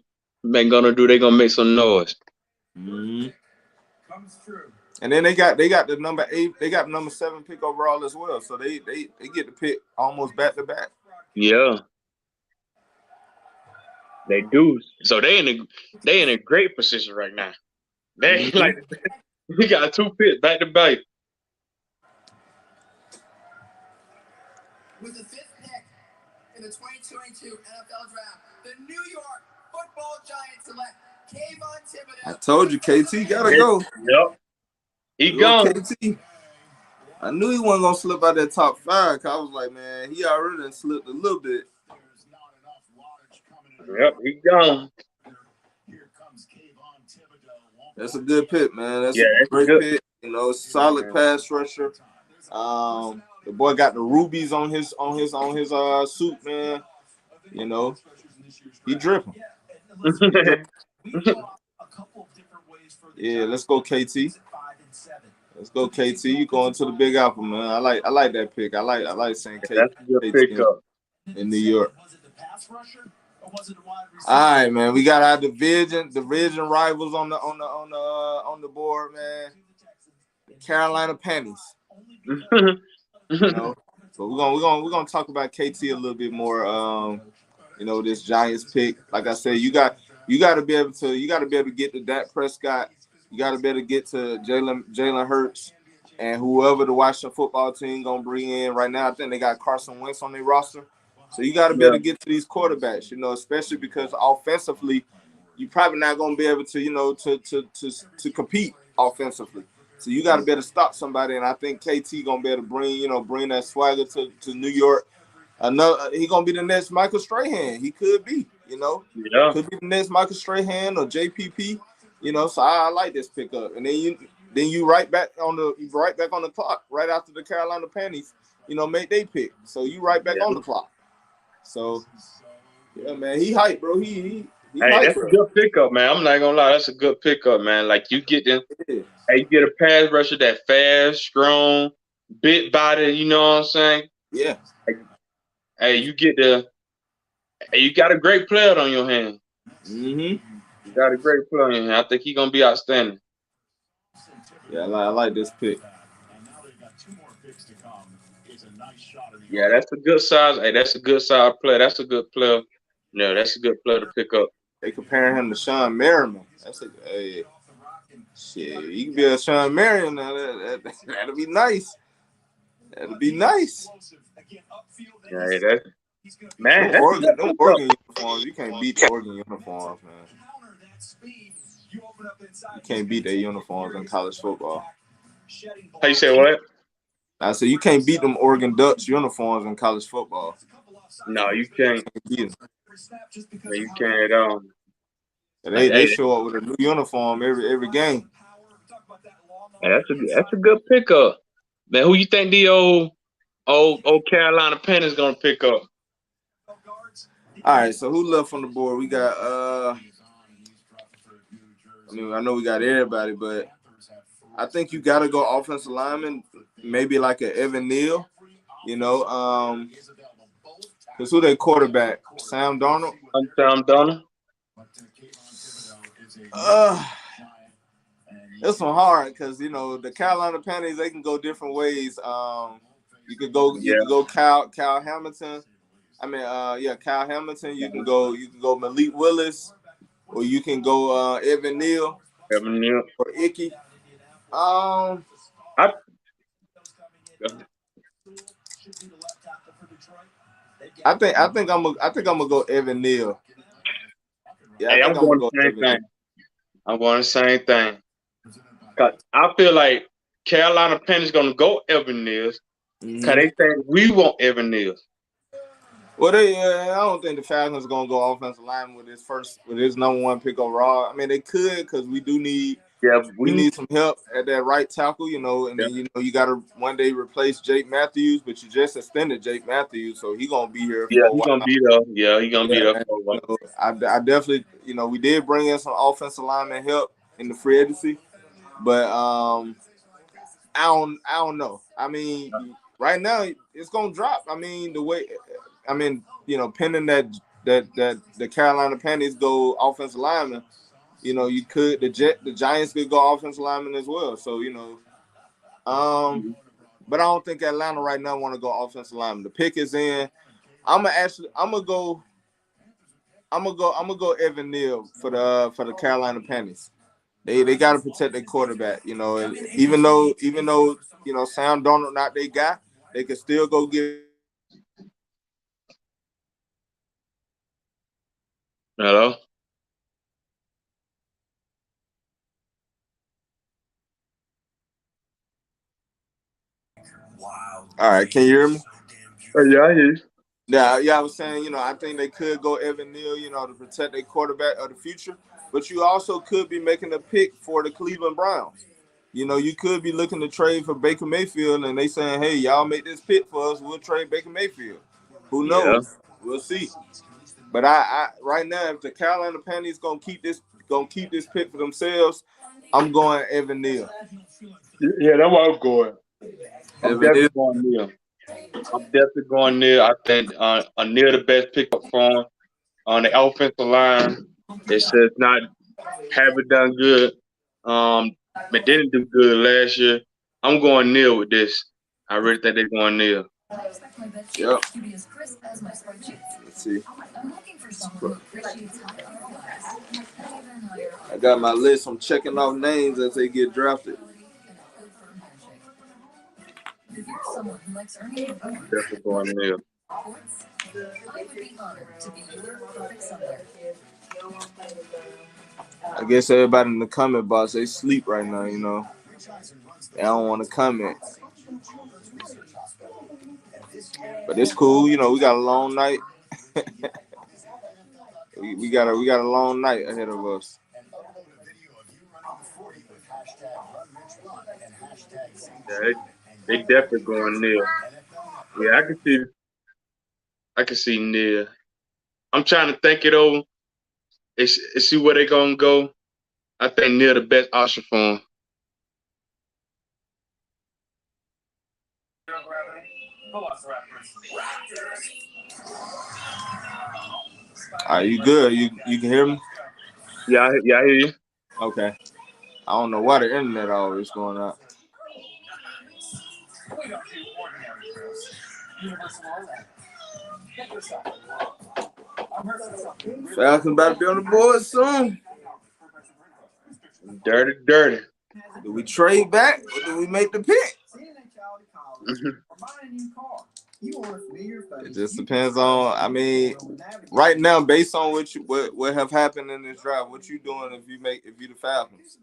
gonna do. They gonna make some noise. Mm-hmm. Comes true. And then they got the number 8, they got the number 7 pick overall as well. So they get the pick almost back to back. Yeah, they do. So they in a great position right now. They like we got 2 picks back to back. With the 5th pick in the 2022 NFL Draft, the New York Football Giants select Kayvon Thibodeau. I told you, KT gotta go. Yep, he gone. KT. I knew he wasn't gonna slip out that top 5. Cause I was like, man, he already done slipped a little bit. Yep, he gone. That's a good pick, man. That's a that's great good. pick. You know, solid pass rusher. The boy got the rubies on his suit, man. You know, he dripping. Yeah, let's go, KT. Let's go, KT. You going to the Big Apple, man. I like that pick. I like saying KT. That's a good pickup in New York. All right, man. We got our division rivals on the board, man. The Carolina Panthers. You know, so we're gonna talk about KT a little bit more. You know, this Giants pick. Like I said, you got to be able to get to Dak Prescott. You got to be able to get to Jalen Hurts and whoever the Washington football team gonna bring in right now. I think they got Carson Wentz on their roster. So you got to be able to get to these quarterbacks, you know, especially because offensively, you're probably not going to be able to, you know, to compete offensively. So you got to be able to stop somebody, and I think KT going to be able to bring that swagger to New York. He going to be the next Michael Strahan. He could be, you know. Yeah. Could be the next Michael Strahan or JPP, you know. So I like this pickup. And then you right back on the clock right after the Carolina Panthers, you know, make they pick. So you right back on the clock. So, yeah, man, he hype, bro. He hey, that's a good pickup, man. I'm not gonna lie, that's a good pickup, man. Like you get them, you get a pass rusher that fast, strong, big body. You know what I'm saying? Yeah. Hey, you got a great player on your hand. Mm-hmm. You got a great player on your hand. I think he's gonna be outstanding. Yeah, I like this pick. Yeah, that's a good size. Hey, that's a good size player. That's a good player. No, that's a good player to pick up. They comparing him to Sean Merriman. That's shit. You can be a Sean Merriman now. That'll be nice. That'll be nice. Yeah, that's man. Them Oregon uniforms. You can't beat the Oregon uniforms, man. You can't beat their uniforms in college football. How you say what? I said you can't beat them Oregon Ducks uniforms in college football. No, you can't. Beat them. No, you can't at all. They show up with a new uniform every game. Hey, that's a good pickup, man. Who you think the old Carolina Panthers gonna pick up? All right, so who left on the board? We got I know we got everybody, but I think you got to go offensive lineman, maybe like an Evan Neal, you know, because who they quarterback? Sam Darnold? Sam Darnold. This one hard because, you know, the Carolina Panthers, they can go different ways. You could go Kyle Hamilton. Kyle Hamilton. You can go Malik Willis, or you can go Evan Neal. Or Icky. I think I'm gonna go Evan Neal. Yeah, hey, I'm going the same thing. I'm going the same thing. Cause I feel like Carolina Panthers gonna go Evan Neal. Cause they think we want Evan Neal. Well, I don't think the Falcons are gonna go offensive line with his number 1 pick overall. I mean, they could because we do need. Yeah, we need some help at that right tackle, you know, and then you got to one day replace Jake Matthews, but you just extended Jake Matthews, so he's gonna be here. Yeah, he's gonna be there. Yeah, he's gonna be there for a while. You know, I definitely, you know, we did bring in some offensive lineman help in the free agency, but I don't know. I mean, right now it's gonna drop. I mean, pending that the Carolina Panthers go offensive lineman, you could the Giants could go offensive lineman as well. So but I don't think Atlanta right now want to go offensive lineman. The pick is in. I'm gonna go Evan Neal for the Carolina Panthers. They got to protect their quarterback, and even though Sam Darnold not their guy, they can still go get. Hello. All right, can you hear me? Oh, yeah, I hear you. Yeah, I was saying, I think they could go Evan Neal, to protect their quarterback of the future, but you also could be making a pick for the Cleveland Browns. You could be looking to trade for Baker Mayfield, and they saying, "Hey, y'all make this pick for us. We'll trade Baker Mayfield." Who Yeah. knows? We'll see. But I right now, if the Carolina Panthers gonna keep this pick for themselves, I'm going Evan Neal. Yeah, that's where I'm going. I'm Evan definitely Neal. going Neal. I think Neal the best pickup for him on the offensive line. It says not haven't done good. But didn't do good last year. I'm going Neal with this. I really think they're going Neal. Yep. Let's see. I got my list. I'm checking off names as they get drafted. Definitely going Neal. I guess everybody in the comment box, they sleep right now, They don't want to comment. But it's cool, we got a long night. we got a long night ahead of us. Yeah, they definitely going Neal. Yeah, I can see Neal. I'm trying to think it over and see where they're gonna go. I think Neal the best option for him. Are you good? You can hear me? Yeah, I hear you. Okay. I don't know why the internet always going out. Falcons about to be on the board soon. Dirty. Do we trade back or do we make the pick? It just depends on. I mean, right now, based on what have happened in this draft, what you doing if you the Falcons?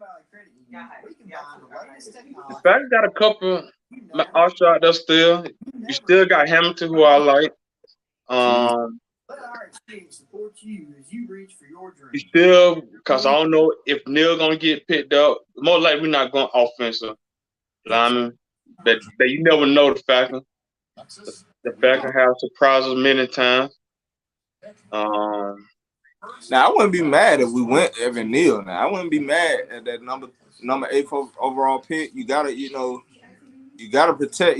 The Falcons got a couple options out there still. You still got Hamilton, who I like. You still, because I don't know if Neal gonna get picked up. More likely, we're not going offensive lineman. But you never know the Falcons. The Falcons have surprised us many times. Now I wouldn't be mad if we went Evan Neal. Now I wouldn't be mad at that number 8 overall pick. You gotta protect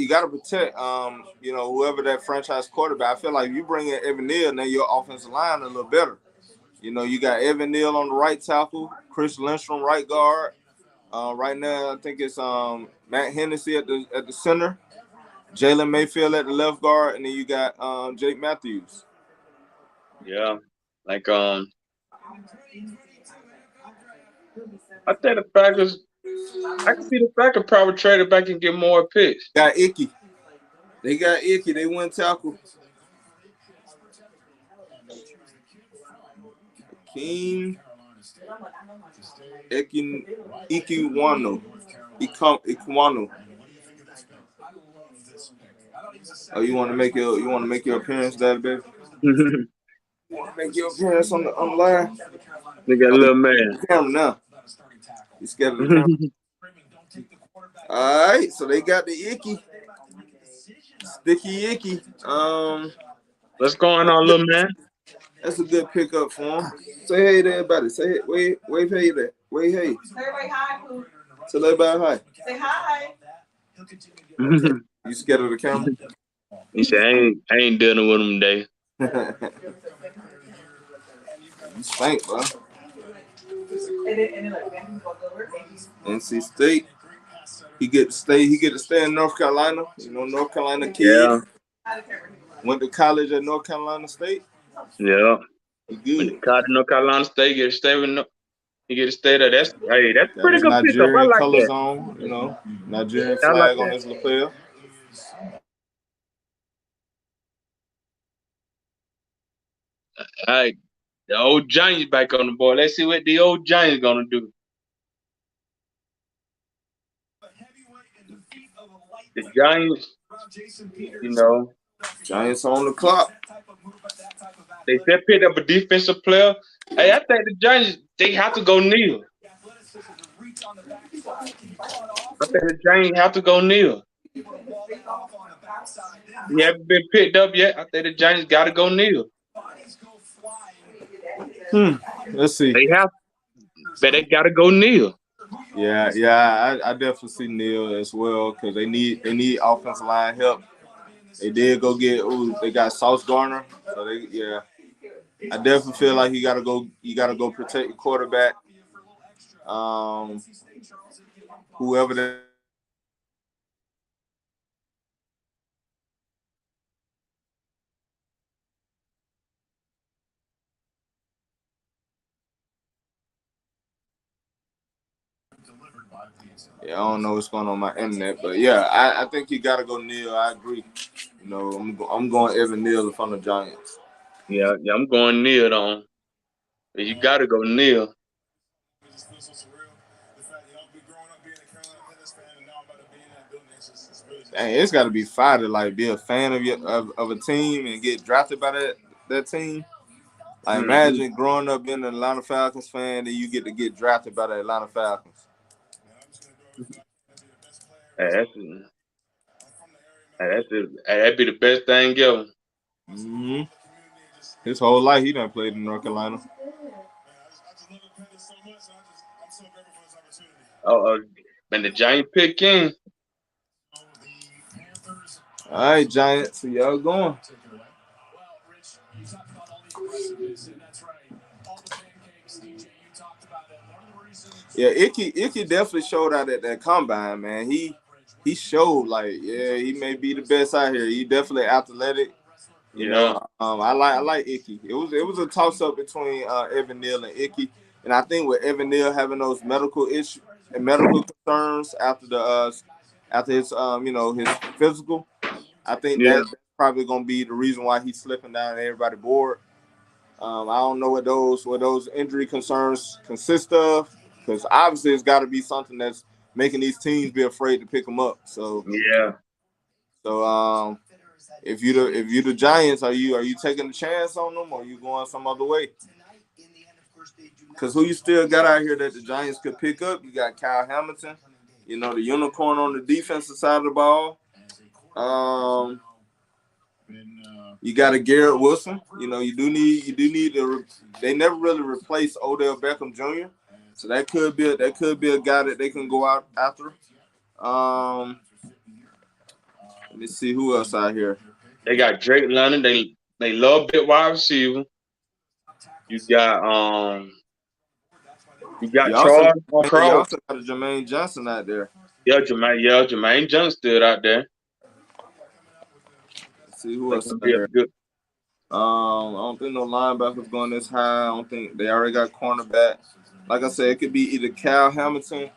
whoever that franchise quarterback. I feel like if you bring in Evan Neal, then your offensive line a little better. You got Evan Neal on the right tackle, Chris Lindstrom right guard. Right now I think it's Matt Hennessy at the center, Jalen Mayfield at the left guard, and then you got Jake Matthews. Yeah, like I think the Falcons. I can see the Falcons probably trade it back and get more picks. Got Icky. They got Icky. They won tackle. King Ikiwano. Oh, you want to make your appearance, that baby? You want to make your appearance on the line? They got a little man. Camera now. You scared of the camera? All right, so they got the Icky. Sticky Icky. What's going on, little man? That's a good pickup for him. Say hey to everybody. Say hey, wave hey there. Wave hey. Say everybody hi, Pooh. Tell everybody hi. Say hi. You scared of the camera? He said, I ain't dealing with him today. You stink, bro. NC State. He get to stay. He get to stay in North Carolina. You know, North Carolina kid. Yeah. Went to college at North Carolina State. Yeah. He good. North Carolina State, get to stay with. He get to stay there. That's Got pretty his good pickup. I Nigerian like colors that. on. You know, Nigerian I like flag on that. his lapel. All right, the old Giants back on the board. Let's see what the old Giants gonna do. The Giants, you know, Giants on the clock. they picked up a defensive player. Hey, I think the Giants, they have to go kneel. I think the Giants have to go kneel. He haven't been picked up yet. I think the Giants got to go kneel. Let's see. They have, but they got to go kneel. Yeah, I definitely see Neil as well because they need offensive line help. They did go get they got Sauce Garner, so I definitely feel like you gotta go protect the quarterback. Whoever that. Yeah, I don't know what's going on my internet, but yeah, I think you gotta go Neil. I agree. You know, I'm going Evan Neal from the Giants. Yeah, I'm going kneel on. You got to go kneel. Dang, it's got to be fire to like be a fan of a team and get drafted by that team. Like imagine growing up being an Atlanta Falcons fan and you get drafted by the Atlanta Falcons. That'd be the best thing ever. Mm-hmm. His whole life he done played in North Carolina. And the Giant pick in. All right, Giants, so y'all going. Yeah, Icky definitely showed out at that combine, man. He showed like, yeah, he may be the best out here. He definitely athletic. You know, I like Icky. It was a toss up between Evan Neal and Icky, and I think with Evan Neal having those medical issues and medical concerns after his his physical, I think that's probably gonna be the reason why he's slipping down and everybody bored. I don't know what those injury concerns consist of, because obviously it's got to be something that's making these teams be afraid to pick him up. So if you the Giants, are you taking a chance on them, or are you going some other way? Because who you still got out here that the Giants could pick up? You got Kyle Hamilton, you know, the unicorn on the defensive side of the ball. You got a Garrett Wilson. You know, you do need to. They never really replaced Odell Beckham Jr., so that could be a guy that they can go out after. Let me see who else out here. They got Drake London. They love big wide receiver. You got Charles Crawford. You also got a Jermaine Johnson out there. Yeah, Jermaine Johnson still out there. Let's see who else out there. Good. I don't think no linebackers going this high. I don't think they already got cornerback. Like I said, it could be either Cal Hamilton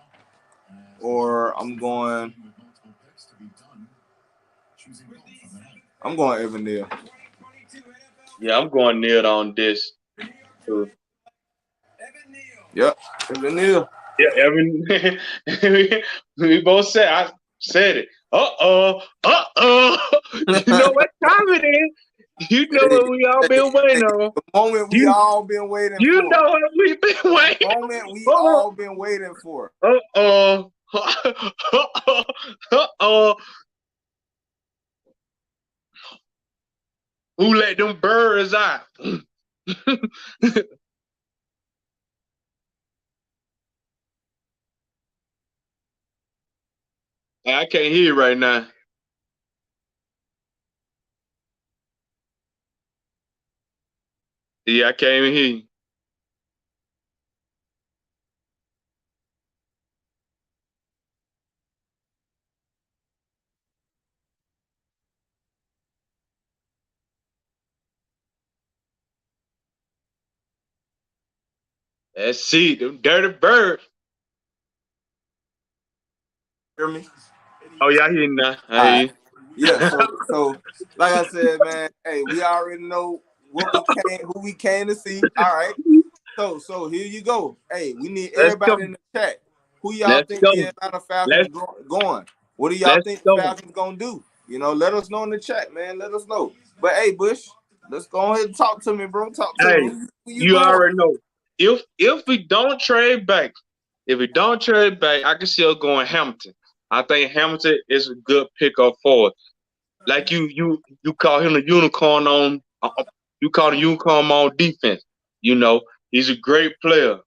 or I'm going Evan Neal. Yeah, I'm going Neal on this. Yep, Evan Neal. Yeah, Evan. We both said. I said it. You know what time it is? You know what we all been waiting on. The moment we all been waiting for. You know what we've been waiting. The moment we all been waiting for. Who let them birds out? I can't hear you right now. Yeah, I can't even hear you. Let's see, them dirty birds. Hear me? Oh, yeah, I hear you now. I All hear right. you. Yeah. So like I said, man, hey, we already know who we came to see. All right. So here you go. Hey, we need Let's go. everybody in the chat. Who y'all Let's think go. the Atlanta Falcons Let's going? What do y'all let's think the go. Falcons gonna do? Let us know in the chat, man. Let us know. But hey, Bush, let's go ahead and talk to me, bro. Talk to Hey, me. Who you you going? already know. If we don't trade back, I can see us going Hamilton. I think Hamilton is a good pickup for us. Like you call him the unicorn on you call the unicorn on defense. You know, he's a great player.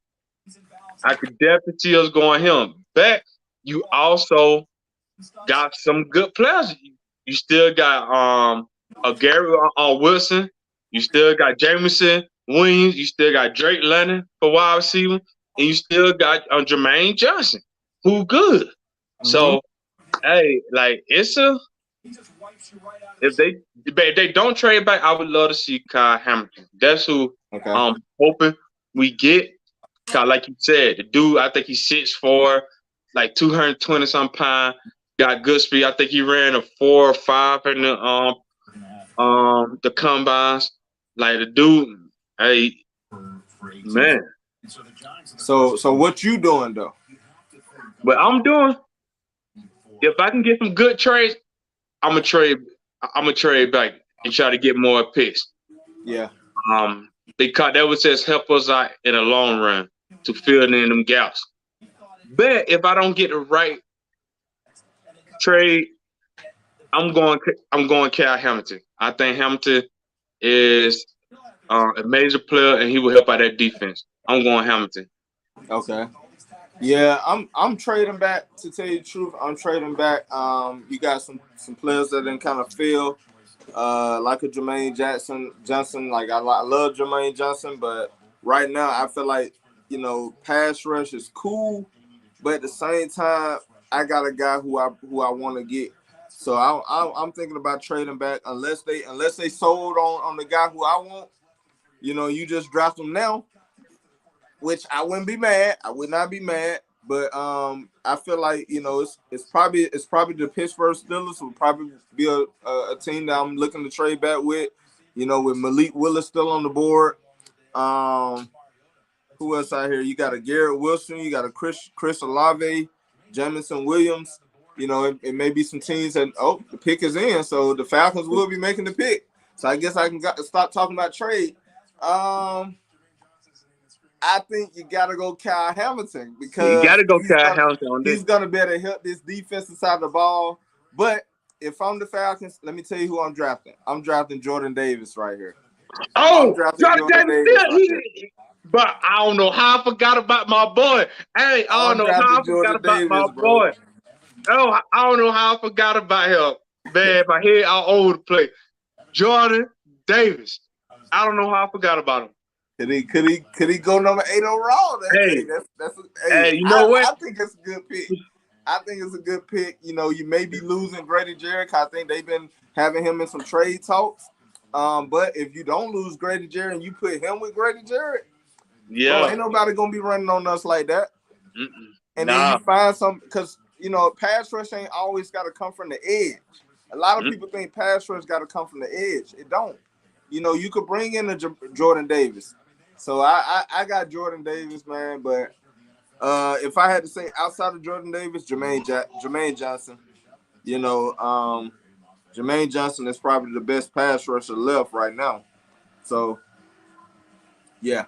I could definitely see us going him. But you also got some good players. You still got a Gary Wilson. You still got Jameson Williams. You still got Drake London for wide receiver, and you still got Jermaine Johnson, who good. Mm-hmm. So hey, like it's a if they don't trade back, I would love to see Kyle Hamilton. That's who Okay. I'm hoping we get. Cause like you said, the dude, I think he's 6'4", like 220 some pounds, got good speed. I think he ran a 4 or 5 in the combines. Like the dude, hey man. So what you doing though? But I'm doing if I can get some good trades, I'm gonna trade back and try to get more picks. Yeah. Because that would just help us out in the long run to fill in them gaps. But if I don't get the right trade, I'm going Cal Hamilton. I think Hamilton is a major player and he will help out that defense. I'm going Hamilton. Okay. Yeah, I'm trading back to tell you the truth. I'm trading back. You got some players that didn't kind of feel like a Jermaine Johnson. Like I love Jermaine Johnson, but right now I feel like pass rush is cool, but at the same time I got a guy who I want to get. So I'm thinking about trading back unless they sold on the guy who I want. You just draft him now, which I wouldn't be mad. I would not be mad. But I feel like it's probably the Pittsburgh Steelers will probably be a team that I'm looking to trade back with. With Malik Willis still on the board. Who else out here? You got a Garrett Wilson. You got a Chris Olave, Jamison Williams. It may be some teams that the pick is in, so the Falcons will be making the pick. So I guess I can stop talking about trade. I think you got to go Kyle Hamilton You because got to go Cal Hamilton on this. he's gonna be able to help this defensive side of the ball. But if I'm the Falcons, let me tell you who I'm drafting. I'm drafting Jordan Davis right here. I'm Oh, drafting Jordan Jordan Davis Davis still right here. but I don't know how I forgot about my boy. Hey, I don't I'm know how I drafting forgot Jordan about my Davis, bro. boy. Oh, I don't know how I forgot about him. Man, my head all over the place. Jordan Davis. I don't know how I forgot about him. Could he go number 8 overall? Hey, Hey, you know what? I think it's a good pick. I think it's a good pick. You may be losing Grady Jarrett. I think they've been having him in some trade talks. But if you don't lose Grady Jarrett and you put him with Grady Jarrett, bro, Yeah. ain't nobody gonna be running on us like that. And then Nah. you find some because pass rush ain't always got to come from the edge. A lot of people think pass rush got to come from the edge. It don't. You could bring in a Jordan Davis. So I got Jordan Davis, man. But if I had to say outside of Jordan Davis, Jermaine Johnson. Jermaine Johnson is probably the best pass rusher left right now. So yeah.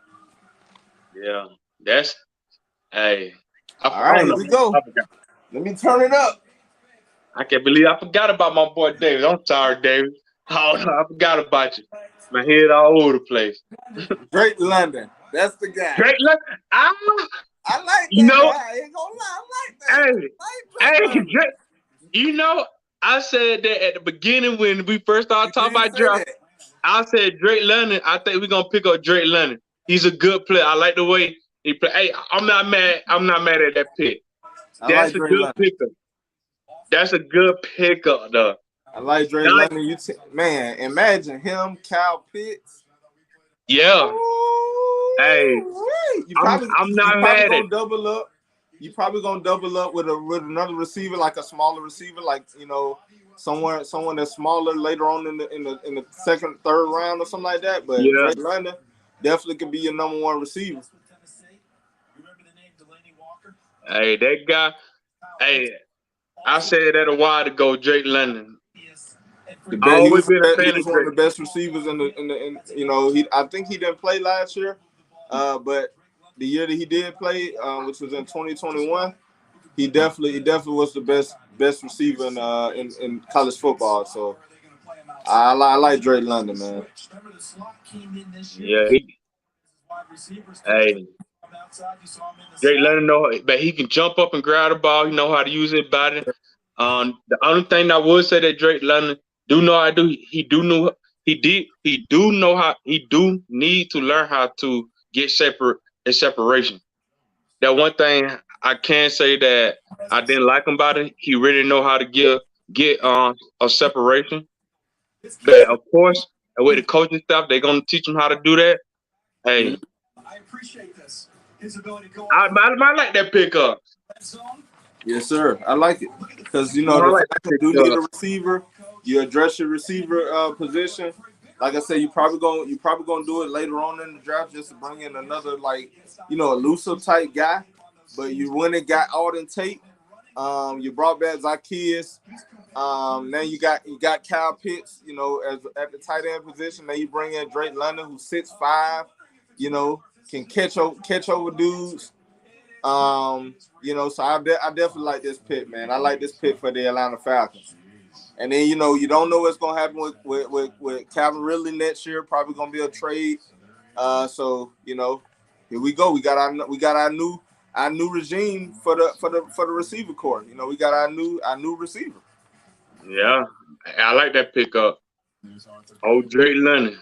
Yeah. That's hey. All I right, don't here know. we go. I forgot. Let me turn it up. I can't believe I forgot about my boy David. I'm sorry, David. I forgot about you. My head all over the place. Drake London. That's the guy. Drake, look, I like you that know, guy. I ain't gonna lie. I like that. hey, I like Drake London. Drake, I said that at the beginning when we first started talking You did about say draft. that. I said Drake London. I think we're gonna pick up Drake London. He's a good player. I like the way he play. Hey, I'm not mad. I'm not mad at that pick. That's a good pickup. That's a good pickup, though. I like Drake London. Man, imagine him, Kyle Pitts. Yeah. Ooh, hey, I'm not mad at it. Double up. You probably gonna double up with another receiver, like a smaller receiver, like someone that's smaller later on in the second, third round or something like that. But Drake London definitely could be your number one receiver. Hey, that guy. Hey, I said that a while ago. Drake London. He was one of the best receivers I think he didn't play last year, but the year that he did play, which was in 2021, he definitely was the best receiver in college football. So I like Drake London, man. Yeah. Hey, Drake London but he can jump up and grab the ball. He know how to use his body. The only thing I would say that Drake London do know how to do, he do need to learn how to get separation. That one thing I can say that I didn't like him about it. He really know how to get a separation. But of course, with the coaching staff, they're gonna teach him how to do that. Hey, I appreciate this. His ability to go. I like that pickup. Yes, sir. I like it because the fact that you need a receiver, you address your receiver position. Like I said, you probably gonna do it later on in the draft just to bring in another elusive type guy. But you went and got Alden Tate. You brought back Zacchaeus. Now you got Kyle Pitts. As at the tight end position. Then you bring in Drake London, who's 6'5". Can catch over dudes. So I definitely like this pick, man. I like this pick for the Atlanta Falcons. And then you don't know what's gonna happen with Calvin Ridley next year. Probably gonna be a trade. So here we go. We got our new regime for the receiver corps. We got our new receiver. Yeah, I like that pickup. Oh, Drake London.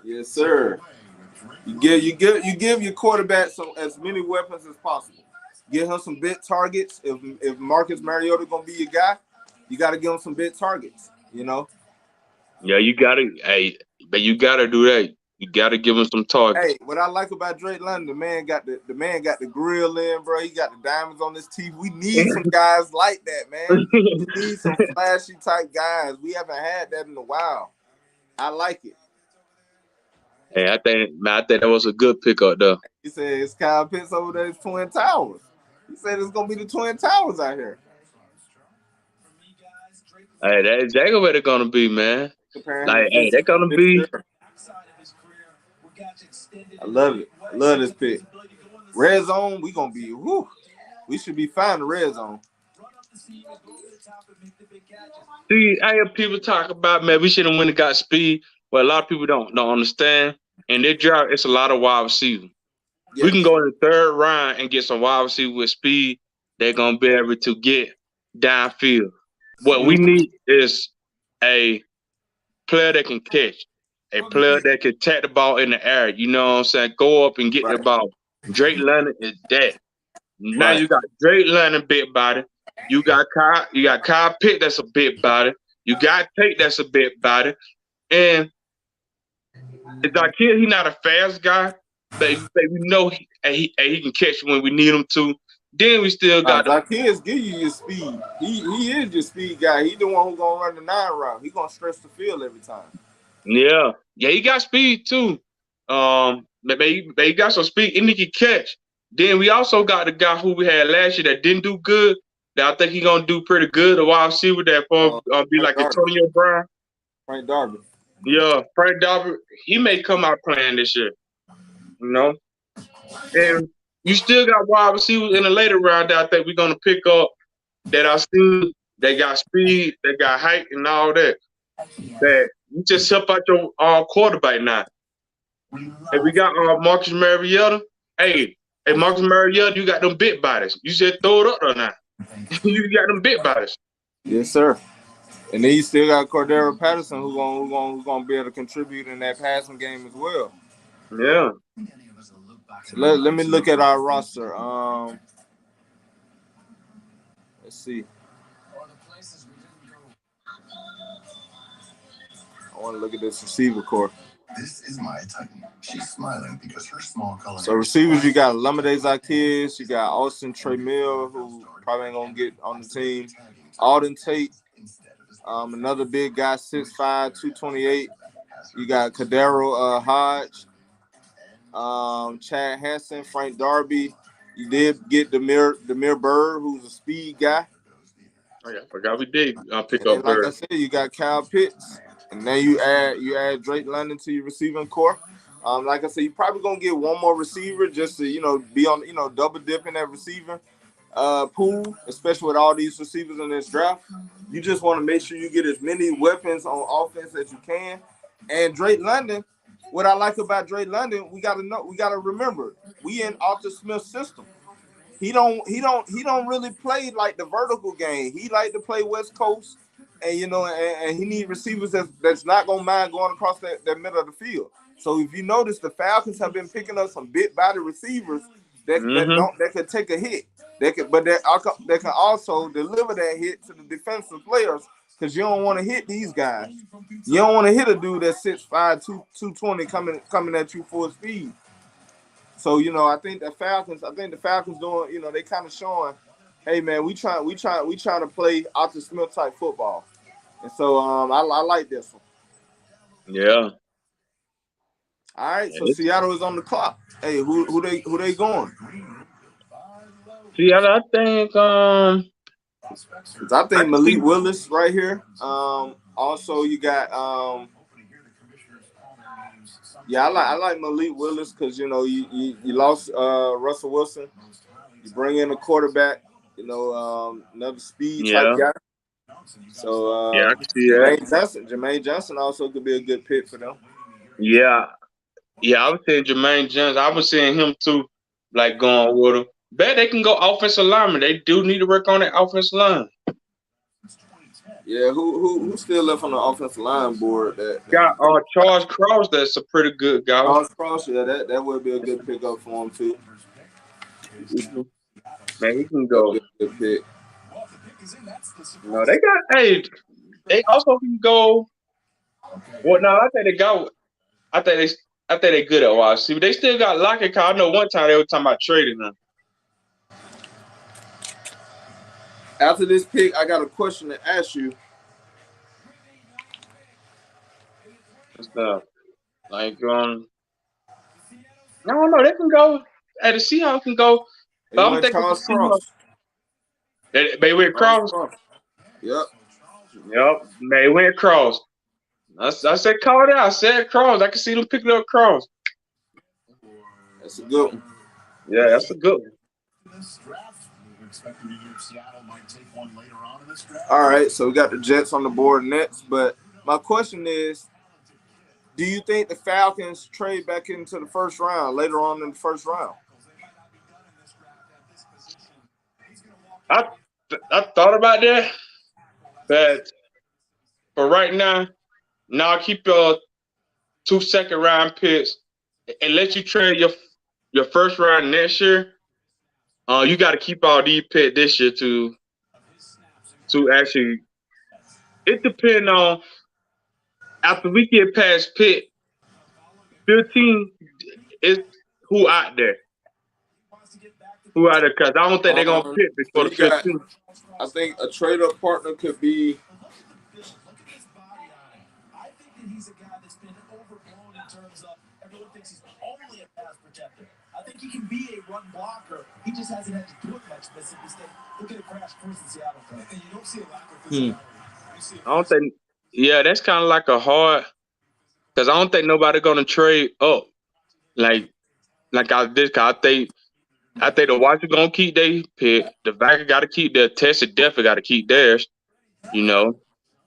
Yes, sir. You give your quarterback as many weapons as possible. Give him some big targets. If Marcus Mariota gonna be your guy, you got to give him some big targets. Yeah, you gotta. Hey, but you gotta do that. You gotta give him some targets. Hey, what I like about Drake London, the man got the grill in, bro. He got the diamonds on his teeth. We need some guys like that, man. We need some flashy type guys. We haven't had that in a while. I like it. Hey, I think that was a good pickup, though. He said it's Kyle Pitts over there, it's Twin Towers. He said it's gonna be the Twin Towers out here. Hey, that's exactly what they're gonna be, man. Hey, they're gonna be. I love it. I love this pick. Red zone, we gonna be. Whoo, we should be fine in red zone. See, I hear people talk about, man, we should have went and got speed. But a lot of people don't understand. And their draft, it's a lot of wide receivers. Yes. We can go in the third round and get some wide receivers with speed. They're gonna be able to get downfield. What we need is a player that can catch, a player that can tap the ball in the air. You know what I'm saying? Go up and get the ball. Drake London is that. Now you got Drake London, big body. You got Kyle Pitt, that's a big body. You got Tate, that's a big body. And Zacchaeus, he's not a fast guy, but we know he can catch when we need him to. Then we still got Zacchaeus give you your speed. He is your speed guy. He the one who's gonna run the 9 route. He gonna stretch the field every time. Yeah, he got speed too. But he got some speed and he can catch. Then we also got the guy who we had last year that didn't do good. That I think he's gonna do pretty good. The wide receiver that be like Antonio Brown. Frank Darby. Yeah, Frank Darby. He may come out playing this year. And you still got wide receivers in the later round that I think we're gonna pick up. That I see they got speed, they got height, and all that. That you just help out your quarterback now. And we got Marcus Mariota. Hey, Marcus Mariota, you got them big bodies. You just throw it up there now. You got them big bodies. Yes, sir. And then you still got Cordero Patterson who gonna be able to contribute in that passing game as well. Yeah. So let me look at our roster. Let's see. I want to look at this receiver core. This is Maya Titan. She's smiling because her small color. So receivers, you got Lamade Zacchaeus, you got Austin Trey Mill, who probably ain't gonna get on the team. Alden Tate, another big guy, 6'5", 228. You got Kadero Hodge, Chad Hansen, Frank Darby. You did get Demir Bird, who's a speed guy. Oh yeah, I forgot we did pick And then, up like Bird. I said, you got Kyle Pitts, and then you add Drake London to your receiving core. Like I said, you're probably gonna get one more receiver just to be on double dipping that receiver pool, especially with all these receivers in this draft. You just want to make sure you get as many weapons on offense as you can. And Drake London, what I like about Drake London, we gotta remember, we in Arthur Smith's system. He don't really play like the vertical game. He like to play West Coast, and and he need receivers that's not gonna mind going across that middle of the field. So if you notice, the Falcons have been picking up some big body receivers that could take a hit. They can also deliver that hit to the defensive players, because you don't want to hit these guys. You don't want to hit a dude that's 6'5", 220 coming at you full speed. So I think the Falcons doing, they kind of showing, hey man, we trying to play Arthur Smith type football, and so I like this one. Yeah. All right, so Seattle is on the clock. Hey, who they going? Seattle, I think I think Malik Willis right here. Also you got I like Malik Willis because you lost Russell Wilson. You bring in a quarterback, another speed type guy. So I can see that. Jermaine Johnson also could be a good pick for them. Yeah, I was saying Jermaine Johnson. I was saying him too, like going with him. Bet they can go offensive lineman. They do need to work on that offensive line. Yeah, who still left on the offensive line board? Got Charles Cross. That's a pretty good guy. Charles Cross, yeah, that would be a good pickup for him too. Man, he can go. Good pick. No, they also can go. Well, no, I think they got. I think they good at wide receiver. They still got Lockett. I know one time they were talking about trading him. After this pick, I got a question to ask you. What's up? Like, I don't know. They can go. The Seahawks can go. But I'm thinking Charles Cross. They went Cross. Yep. They went Cross. I said call it out. I said Cross. I can see them picking up Cross. That's a good one. Yeah, that's a good one. All right, so we got the Jets on the board next. But my question is, do you think the Falcons trade back into the first round, later on in the first round? I thought about that, but for right now, keep your 2 second-round picks and let you trade your first round next year. You got to keep all these picks this year to actually. It depends on after we get past pick 15 is who out there. Because I don't think they're gonna pick before the 15. I think a trade-up partner could be. I think that he's a guy that's been overblown in terms of everyone thinks he's only a pass protector. I think he can be a run blocker. He just hasn't had to do it much. Mississippi State. Look at a crash course in Seattle. And you don't see a lack of physicality. I don't think. Yeah, that's kind of like a hard. Because I don't think nobody gonna trade up like I did. Cause I think the Washington gonna keep their pick. The Vikings got to keep their. Texas definitely got to keep theirs.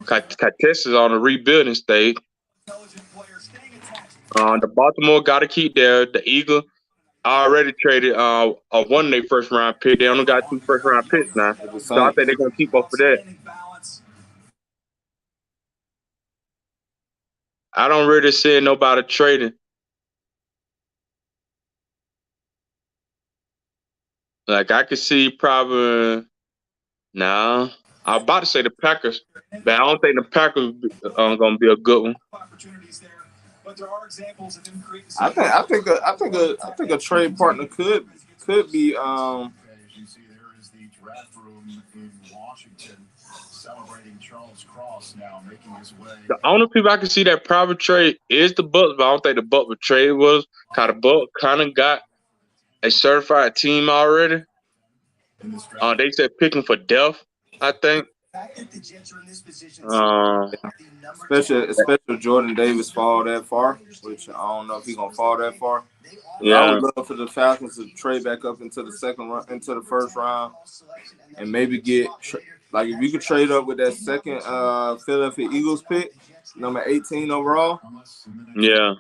Cause Texas on a rebuilding stage. The Baltimore got to keep their. The Eagles already traded one of their first round pick. They only got 2 first round picks now, so I think they're gonna keep up for that. I don't really see nobody trading. Like I could see probably no. I was about to say the Packers, but I don't think the Packers are gonna be a good one. I think a trade partner could be As you see, there is the draft room in Washington celebrating Charles Cross now making his way. The only people I can see that private trade is the Bucks, but I don't think the Bucks would trade was kind of Buck kind of got a certified team already. They said picking for depth, I think. Especially Jordan Davis fall that far, which I don't know if he's gonna fall that far. Yeah. I would love for the Falcons to trade back up into the first round, and maybe get like if you could trade up with that second Philadelphia Eagles pick, number 18 overall. Yeah.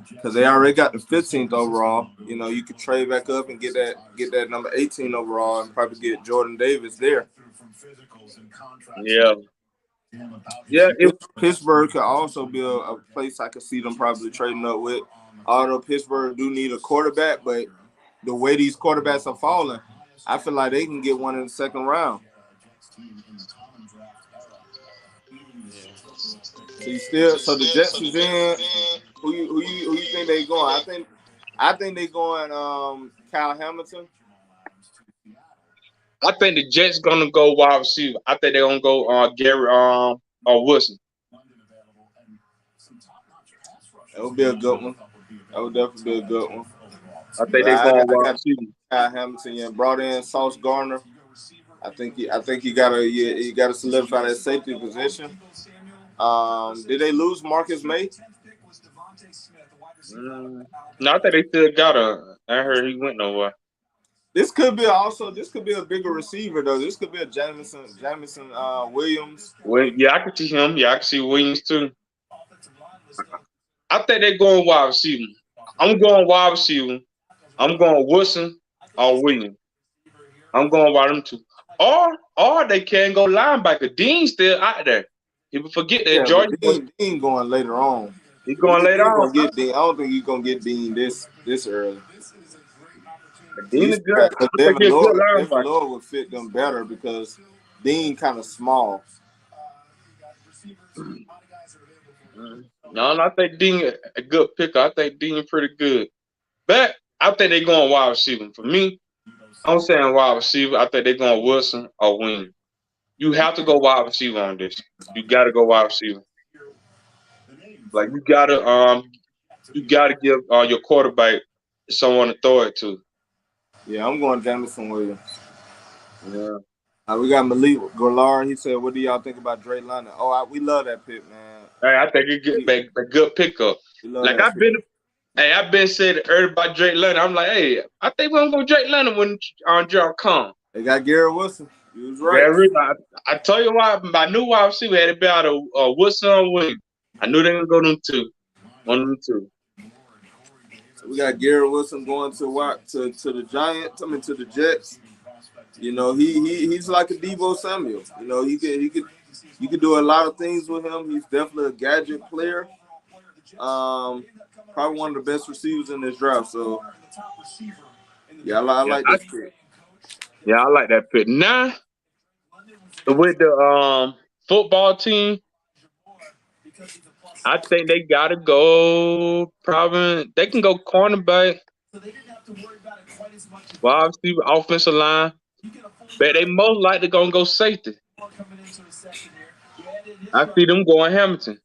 Because they already got the 15th overall. You know, you could trade back up and get that number 18 overall and probably get Jordan Davis there. Yeah. Yeah. Pittsburgh could also be a place I could see them probably trading up with. Although Pittsburgh do need a quarterback, but the way these quarterbacks are falling, I feel like they can get one in the second round. So the Jets is in. Who you think they going? I think they going Kyle Hamilton. I think the Jets gonna go wide receiver. I think they're gonna go Gary or Wilson. That would be a good one. That would definitely be a good one. I think they're going wide receiver. Kyle Hamilton, yeah, brought in Sauce Gardner. I think you gotta solidify that safety position. Did they lose Marcus May? No, I think they still got I heard he went nowhere. This could be a bigger receiver though. This could be a Jamison Williams. Well, yeah, I can see him. Yeah, I can see Williams too. I think they're going wide receiver. I'm going wide receiver. I'm going Wilson or Williams. I'm going wide them two. Or they can go linebacker. Dean's still out there. People forget that Jordan. Dean going later on. He's going later on. Get Dean. I don't think you're gonna get Dean this early. Dean is good. Devin Lloyd would fit them better because Dean kind of small. No, I think Dean a good picker. I think Dean pretty good. But I think they're going wide receiver. For me, I'm saying wide receiver. I think they're going Wilson or Wing. You have to go wide receiver on this. You got to go wide receiver. Like you gotta give your quarterback someone to throw it to. Yeah, I'm going Jamison Williams. Yeah. We got Malik Golar. He said, "What do y'all think about Drake London?" We love that pick, man. Hey, I think you get a good pickup. Like I've been saying earlier about Drake London. I'm like, hey, I think we're gonna go Drake London when draft come. They got Garrett Wilson. You was right. Yeah, I tell you why. I knew why we had it about a Wilson or Williams. I knew they were gonna go them two. One of them two. So we got Garrett Wilson going to the Giants. I mean to the Jets. You know, he's like a Deebo Samuel. You know, you could do a lot of things with him. He's definitely a gadget player. Probably one of the best receivers in this draft. So yeah, I like this pick. Yeah, I like that pick. Now with the football team, I think they gotta go. Probably they can go cornerback, wide receiver, offensive line, but they most likely gonna go safety. I see them going Hamilton,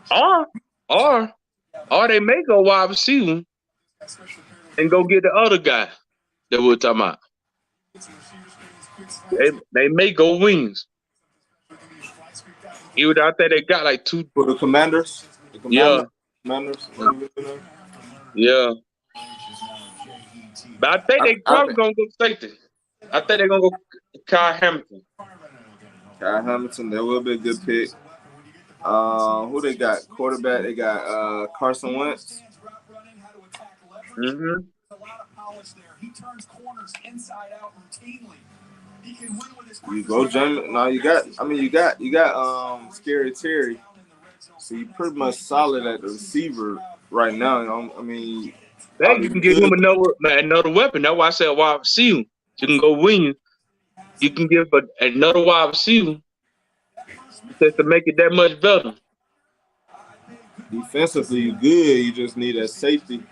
or they may go wide receiver and go get the other guy that we're talking about. They may go wings. Even though I think they got like two for the Commanders. Yeah. Commanders. Yeah. But I think they probably gonna go safety. I think they're gonna go Kyle Hamilton. Kyle Hamilton, that will be a good pick. Who they got? Quarterback, they got Carson Wentz. Mm-hmm. You go, James. No, you got Scary Terry. So you pretty much solid at the receiver right now. I mean, Hey, you can give him another weapon. That's why I said wide receiver. You can go win. You can give another wide receiver just to make it that much better. Defensively, you good. You just need a safety.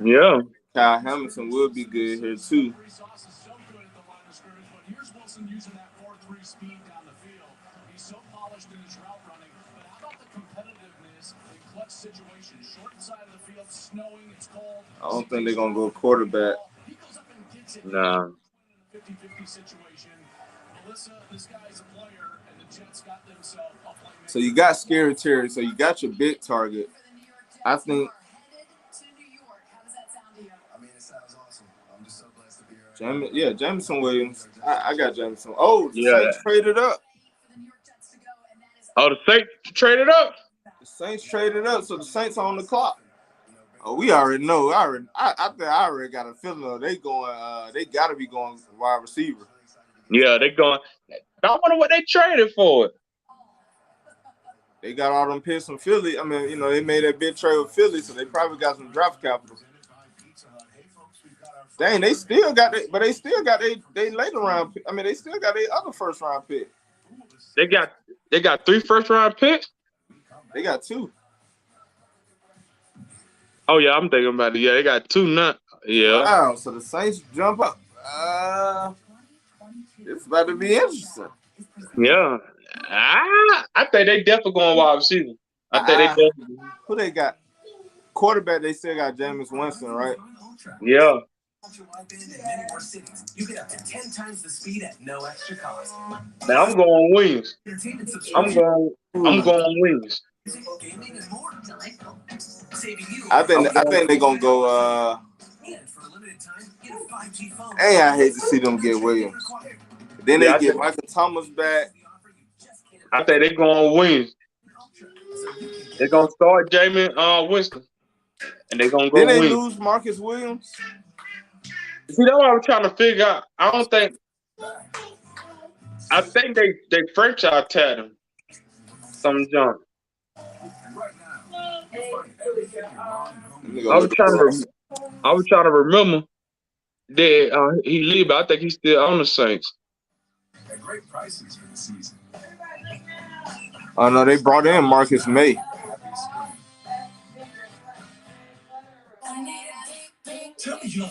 Yeah. Kyle Hamilton will be good here too. Here's Wilson using that 4-3 speed down the field. He's so polished in his route running. But how about the competitiveness in clutch situations? Short side of the field, snowing, it's cold. I don't think they're gonna go quarterback. He goes up and gets it. Nah. 50-50 situation. Melissa, this guy's a player, and the Jets got themselves a playmaker. So you got Scary Terry. So you got your big target. I think. I mean, it sounds awesome. I'm just so blessed to be here. Jameson Williams. I got Jameson. Oh, the Yeah. Saints traded up. Oh, the Saints traded up? The Saints traded up, so the Saints are on the clock. Oh, we already know. I think I already got a feeling they going. They got to be going wide receiver. Yeah, they going. I wonder what they traded for. They got all them picks from Philly. I mean, you know, they made that big trade with Philly, so they probably got some draft capital. Dang, they still got it, but they still got they later round. I mean, they still got their other first round pick. They got 3 first round picks. They got 2. Oh yeah, I'm thinking about it. Yeah, they got 2 now. Yeah. Wow. So the Saints jump up. It's about to be interesting. Yeah. I think they definitely going wide receiver. I think they definitely. Who they got? Quarterback. They still got Jameis Winston, right? Yeah. You get up to 10 times the speed at no extra cost. Now I'm going wings. I'm going wings. I think they're gonna go. Hey, I hate to see them get Williams. Then they get Michael Thomas back. I think they're going wings. They're gonna start Jameis Winston, and they're gonna go Then they wings. lose Marcus Williams. See, that's what I'm trying to figure out. I think they franchise tagged him. Some junk. I was trying to remember that he leave, but I think he's still on the Saints. At great prices for the season. Oh no, they brought in Marcus May.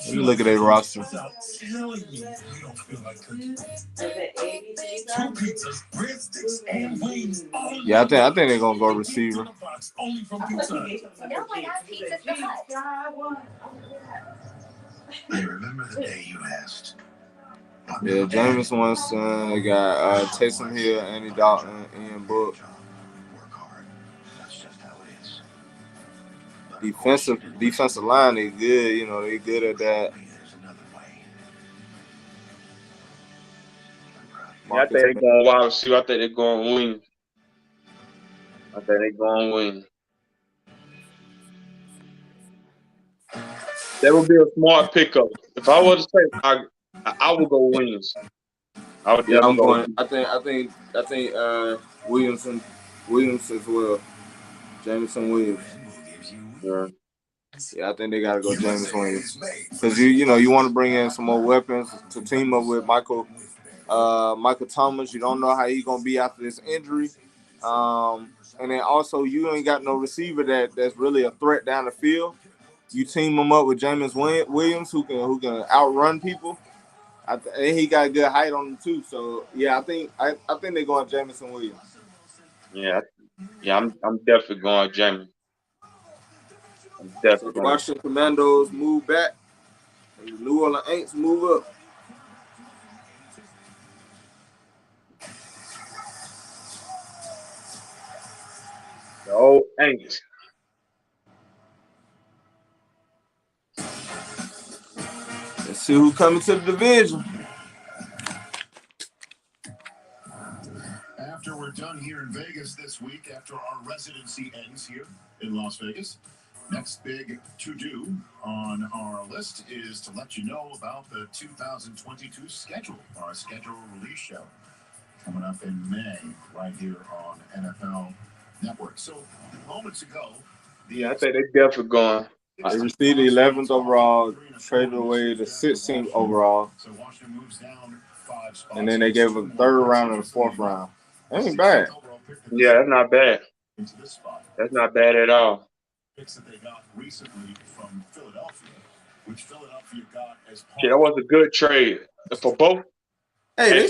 You look at their roster. Yeah, I think they're gonna go receiver. I remember the day you asked. Yeah, Jameis Winston. They got Taysom Hill, Andy Dalton, Ian Book. Work hard. That's just how it is. Defensive line, they good. You know, they good at that. There's another way. Yeah, I think they're going wide receiver. I think they're going wing. I think they're going wing. That would be a smart pickup. If I was to say, I would go wings. I'm going. I think Williams as well. Jameson Williams. Yeah, I think they gotta go Jameson Williams because you want to bring in some more weapons to team up with Michael Thomas. You don't know how he's gonna be after this injury, and then also you ain't got no receiver that's really a threat down the field. You team him up with Jameis Williams, who can outrun people. And he got good height on him too. So yeah, I think they're going Jameson Williams. Yeah, I'm definitely going Jameis. So the Washington Commandos move back, and the New Orleans Saints move up. The old Saints. Let's see who's coming to the division. After we're done here in Vegas this week, after our residency ends here in Las Vegas, next big to-do on our list is to let you know about the 2022 schedule, our schedule release show coming up in May right here on NFL network. So moments ago, Yeah, I think they definitely going. They received the 11th overall, traded away the 16th overall, So Washington moves down 5 spots. and then they gave them 3rd round and the 4th round. That ain't bad. Yeah, that's not bad. Into this spot. That's not bad at all. Picks that they got recently from Philadelphia, which Philadelphia got as part. Yeah, that was a good trade for both. Hey,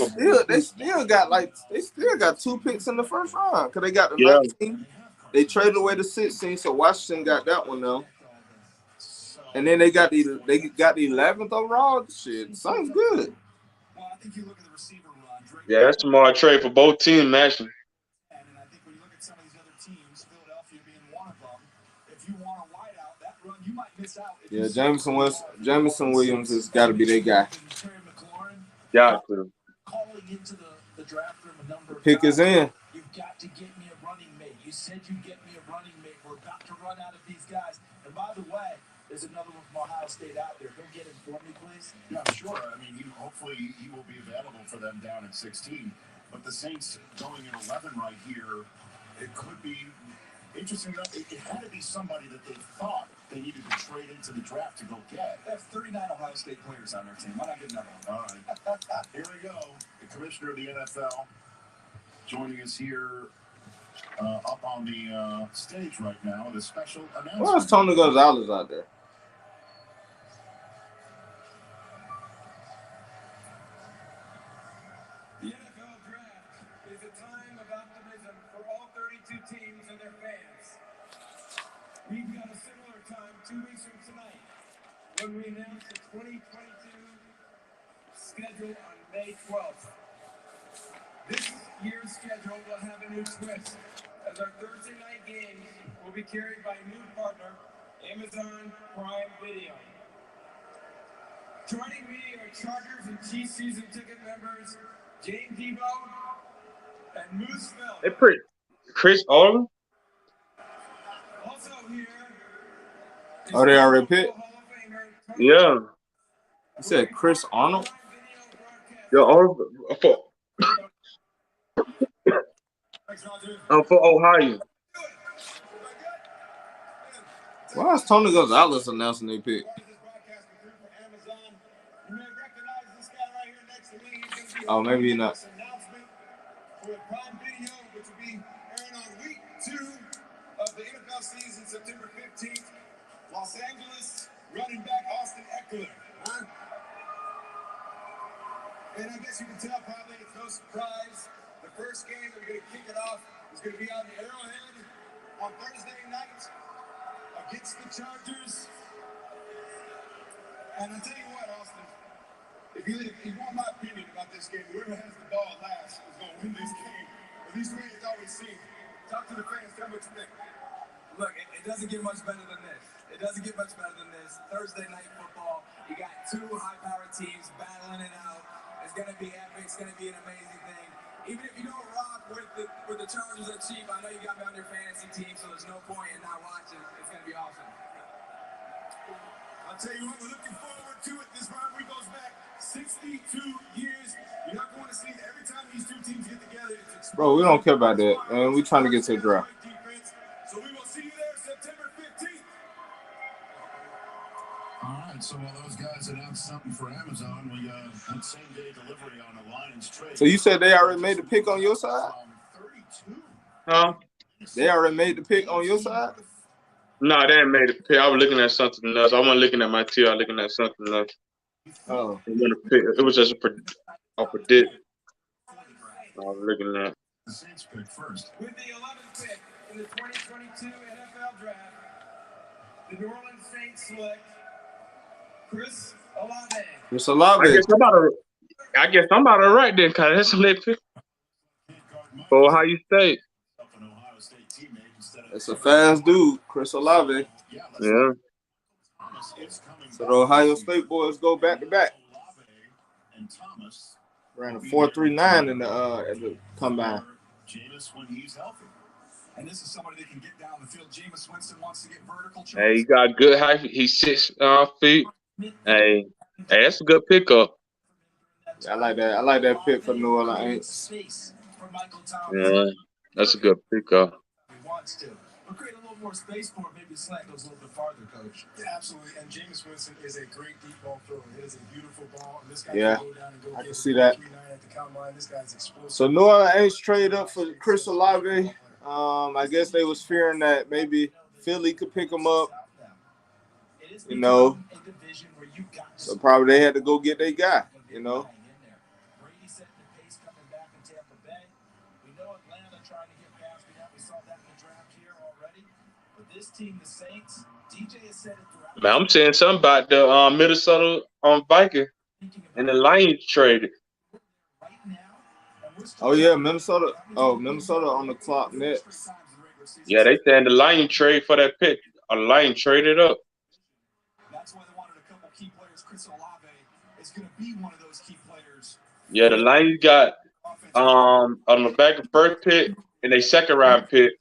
they still got 2 picks in the 1st round because they got the 19. They traded away the 16, so Washington got that one though. And then they got the 11th overall. Shit, sounds good. I think you look at the receiver run. Yeah, that's a smart trade for both teams, actually. And I think when you look at some of these other teams, Philadelphia being one of them, if you want a wideout, that run you might miss out. Yeah, Jameson Williams has got to be their guy. Yeah, true. Calling into the draft room a number of Pick is in. You've got to get me a running mate. You said you'd get me a running mate. We're about to run out of these guys. And by the way, there's another one from Ohio State out there. Go get him for me, please. Yeah, sure. I mean, hopefully he will be available for them down at 16. But the Saints going at 11 right here, it could be interesting enough. It had to be somebody that they thought they needed to trade into the draft to go get. They have 39 Ohio State players on their team. Why not get another one? All right. Here we go. The commissioner of the NFL joining us here up on the stage right now with a special announcement. Why is Tony Gonzalez out there? The NFL Draft is a time of optimism for all 32 teams and their fans. We've got a similar time 2 weeks from tonight when we announce the 2022 schedule on May 12th. This year's schedule will have a new twist, as our Thursday night games will be carried by a new partner, Amazon Prime Video. Joining me are Chargers and Chiefs season ticket members James Debo and Moose Phil. They pretty Chris Olin. Also here. Oh, they already picked? Yeah. You said Chris Arnold? Yeah, for Ohio. Why is Tony Gonzalez announcing their pick? Oh, maybe not. For Prime Video, which will be airing on week 2 of the NFL season, September 15th. Los Angeles running back Austin Eckler. Huh? And I guess you can tell probably it's no surprise. The first game that we're going to kick it off is going to be on the Arrowhead on Thursday night against the Chargers. And I'll tell you what, Austin, if you want my opinion about this game, whoever has the ball last is going to win this game. At least the way it's always seen. Talk to the fans, tell me what you think. Look, it doesn't get much better than this. It doesn't get much better than this. Thursday night football, you got 2 high-powered teams battling it out. It's going to be epic. It's going to be an amazing thing. Even if you don't rock with the Chargers or Chiefs, I know you got me on your fantasy team, so there's no point in not watching. It's going to be awesome. I'll tell you what, we're looking forward to it. This rivalry goes back 62 years. You're not going to see it every time these 2 teams get together. Bro, we don't care about that, man. We trying to get to the draft. So we will see you there September 15th. All right, so while those guys announced something for Amazon, we got same-day delivery on the Lions trade. So you said they already made the pick on your side? 32. Huh? They already made the pick on your side? No, they ain't made a pick. I was looking at something else. I wasn't looking at my tier. I was looking at something else. Oh. It was just a predict. I was looking at. The Saints pick first. With the 11th pick in the 2022 NFL Draft, the New Orleans Saints select Chris Olave. Chris Olave. I guess I'm about to right then, cause that's some they pick for Ohio State. It's a fast dude, Chris Olave. Yeah. So the Ohio State boys go back to back. Ran a 4.39 in the at the combine. Jameis when he's healthy. And this is somebody that can get down the field. Jameis Winston wants to get vertical. Hey, he got good height. He's 6 feet. Hey, that's a good pickup. I like that. I like that pick for New Orleans. Yeah, that's a good pickup. wants to. But create a little more space for him, maybe slant goes a little bit farther, Coach. Yeah, absolutely. And Jameis Winston is a great deep ball thrower. It is a beautiful ball. And this guy Yeah, can go down and go I get can it see that. 3-9 at the combine. This guy's explosive. So New Orleans Aints trade up for Chris Olave. I guess they was fearing that maybe Philly could pick him up. You know, so probably they had to go get their guy. You know. Brady setting the pace coming back in Tampa Bay. We know Atlanta trying to get past me. We saw that in the draft here already. But this team, the Saints, DJ has said it throughout. Man, I'm saying something about the Minnesota Viking and the Lions traded. Oh yeah, Minnesota. Oh, Minnesota on the clock next. Yeah, they saying the Lions trade for that pick. A Lion traded up. That's why they wanted a couple key players. Chris Olave is going to be one of those key players. Yeah, the Lions got on the back of first pick and a second round pick.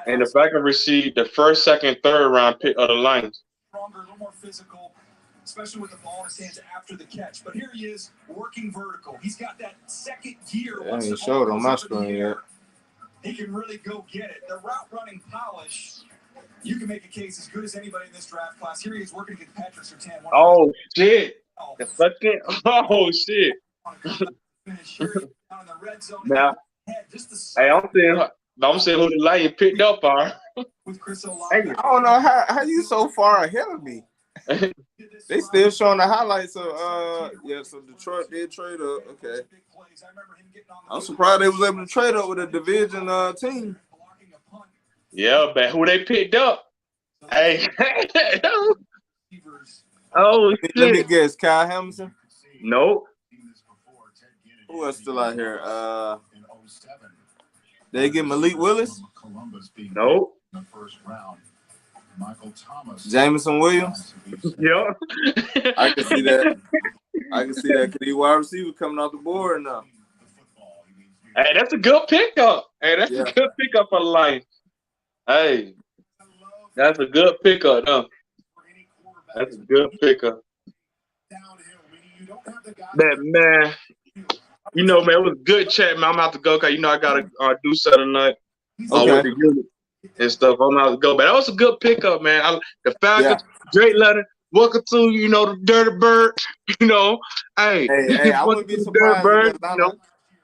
And the Vikings received the first, second, third round pick of the Lions. Stronger, a little more physical, especially with the ball in his hands after the catch. But here he is, working vertical. He's got that second gear. Yeah, he showed on my screen yet. He can really go get it. The route running polish, you can make a case as good as anybody in this draft class. Here he is working against Patrick Surtain. Oh, shit. The fucking, oh, shit. Now, hey, I'm saying who the Lions picked up are. Hey, I don't know how you so far ahead of me. They still showing the highlights of yeah. So Detroit did trade up. Okay, I'm surprised they was able to trade up with a division team. Yeah, but who they picked up? Hey, oh shit. Let me guess, Kyle Hamilton. Nope. Who else still out here? They get Malik Willis. Nope. Jameson Williams. Yeah. I can see that. Cause he wide receiver coming off the board now. Hey, that's a good pickup. Hey, that's a good pickup for the Lions. Hey, that's a good pickup, though. That's a good pickup. Man, you know, man, it was good chat, man. I'm about to go because, you know, I got to do something tonight with the unit and stuff. I'm about to go. But that was a good pickup, man. The Falcons, Drake Leonard, welcome to, you know, the Dirty Bird. You know, hey I wouldn't be surprised if Atlanta,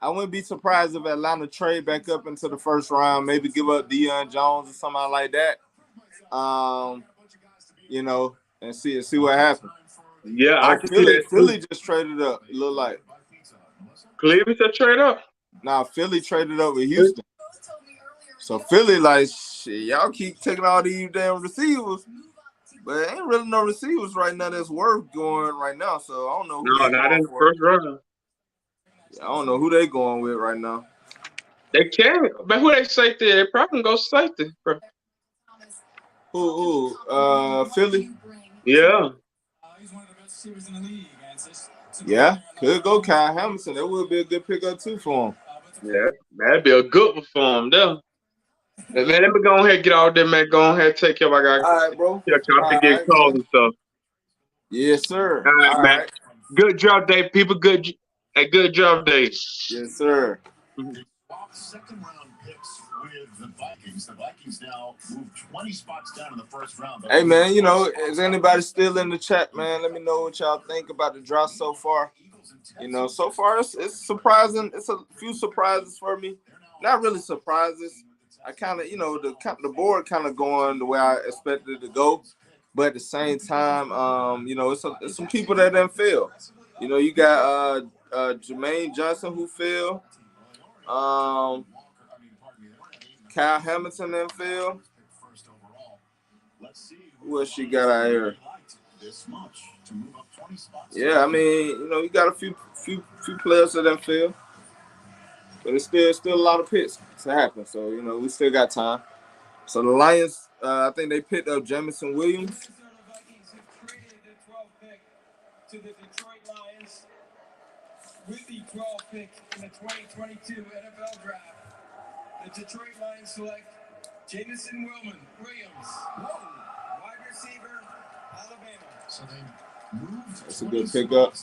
I wouldn't be surprised if Atlanta trade back up into the first round, maybe give up Deion Jones or something like that. You know, and see what happens. Yeah, I can see that. Philly just traded up. It looked like Cleveland said trade up. Nah, Philly traded up with Houston. So Philly like, shit, y'all keep taking all these damn receivers, but there ain't really no receivers right now that's worth going right now. So I don't know. No, not in the first round. I don't know who they going with right now. They can't. But who they safety? They probably can go safety. Bro. Who? Philly. Yeah. He's one of the best receivers in the league. Yeah, could go Kyle Hamilton. That would be a good pickup too for him. Yeah, that'd be a good one for him, though. Man, let me go ahead and get out there, man. Go ahead, take care. I got. All right, bro. Yeah, trying to get calls and stuff. Yes, sir. All right, man. Right. Good job, day, people. Good job, day. Yes, sir. Second round picks with the Vikings. The Vikings now move 20 spots down in the first round. Hey, man, you know, is anybody still in the chat, man? Let me know what y'all think about the draft so far. You know, so far it's surprising. It's a few surprises for me. Not really surprises. I kind of, you know, the board kind of going the way I expected it to go. But at the same time, you know, it's some people that didn't fail. You know, you got Jermaine Johnson who failed. Kyle Hamilton didn't fail. Who else she got out here? Yeah, I mean, you know, you got a few players that didn't fail. But it's still a lot of picks to happen. So, you know, we still got time. So the Lions, I think they picked up Jameson Williams. To the Detroit Lions with the 12th pick in the 2022 NFL Draft. The Detroit Lions select Jameson Williams, wide receiver, Alabama. So they That's a good pickup.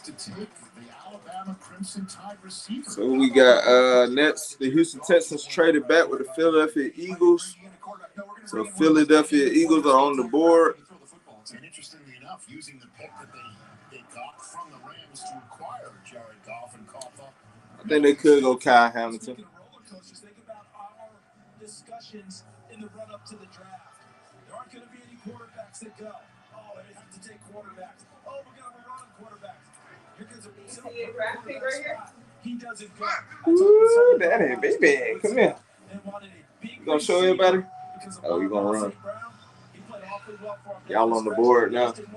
So we got next, the Houston Texans traded back with the Philadelphia Eagles. So Philadelphia Eagles are on the board. And interestingly enough, using the pick that they got from the Rams to acquire Jared Goff and Coughlin. I think they could go Kyle Hamilton. Think about our discussions in the run-up to the draft. There aren't going to be any quarterbacks that go. Oh, they have to take quarterbacks. Oh, we're going to have a run on quarterbacks. Here comes a quarterback spot. He doesn't go. Ooh, daddy, baby, come here. You gonna show everybody? Oh, you gonna run? Y'all on the board now. As you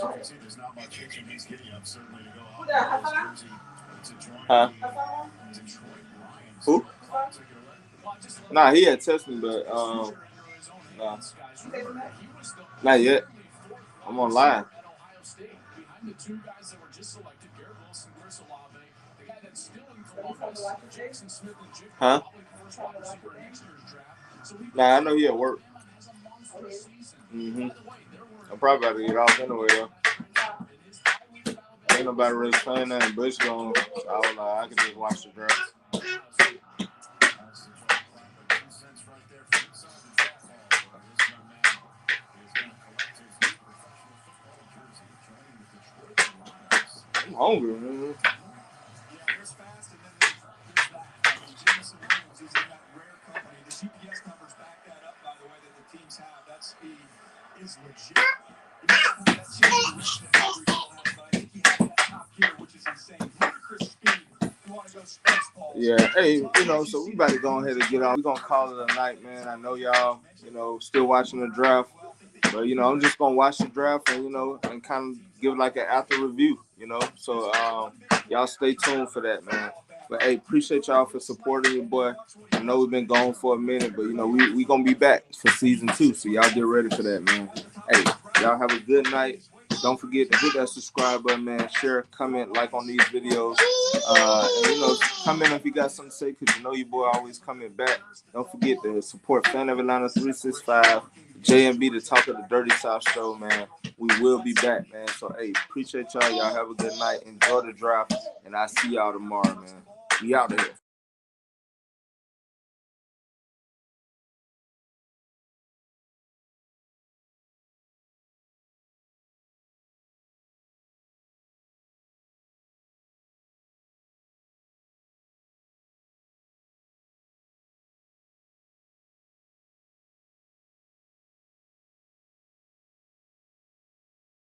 can see, there's not much hitching these giddy up, certainly to go out in his jersey to join Huh? the Detroit Lions. Who? Nah, he had tested me, but nah. Not yet. I'm on live. The two guys that were just selected, Garrett Wilson, Chris Olave, the guy that's still in Columbus, Jackson Smith and Jim, Huh? first wide receiver in next year's draft. So Nah, I know he at work. I'm probably about to get off anyway, though. Ain't nobody really playing that, Bush going. So I was like, I can just watch the draft. I'm hungry, man. There's fast, and then there's that. Jameson Williams is in that rare company. The GPS numbers back that up, by the way, that the teams have. That speed is legit. You know, that change that Gabriel has, I think he had that top gear, which is insane. Ludicrous speed. You want to go space balls. Yeah, hey, you know, so we about to go ahead and get off. We're going to call it a night, man. I know y'all, you know, still watching the draft. But, you know, I'm just going to watch the draft and, you know, and kind of give like an after review, you know. So y'all stay tuned for that, man. But, hey, appreciate y'all for supporting your boy. I know we've been gone for a minute, but, you know, we going to be back for season 2. So y'all get ready for that, man. Hey, y'all have a good night. Don't forget to hit that subscribe button, man. Share, comment, like on these videos. And, you know, comment if you got something to say, because you know your boy always coming back. Don't forget to support Fan of Atlanta 365. JMB, the Talk of the Dirty South show, man. We will be back, man. So, hey, appreciate y'all. Y'all have a good night. Enjoy the draft. And I'll see y'all tomorrow, man. We out of here.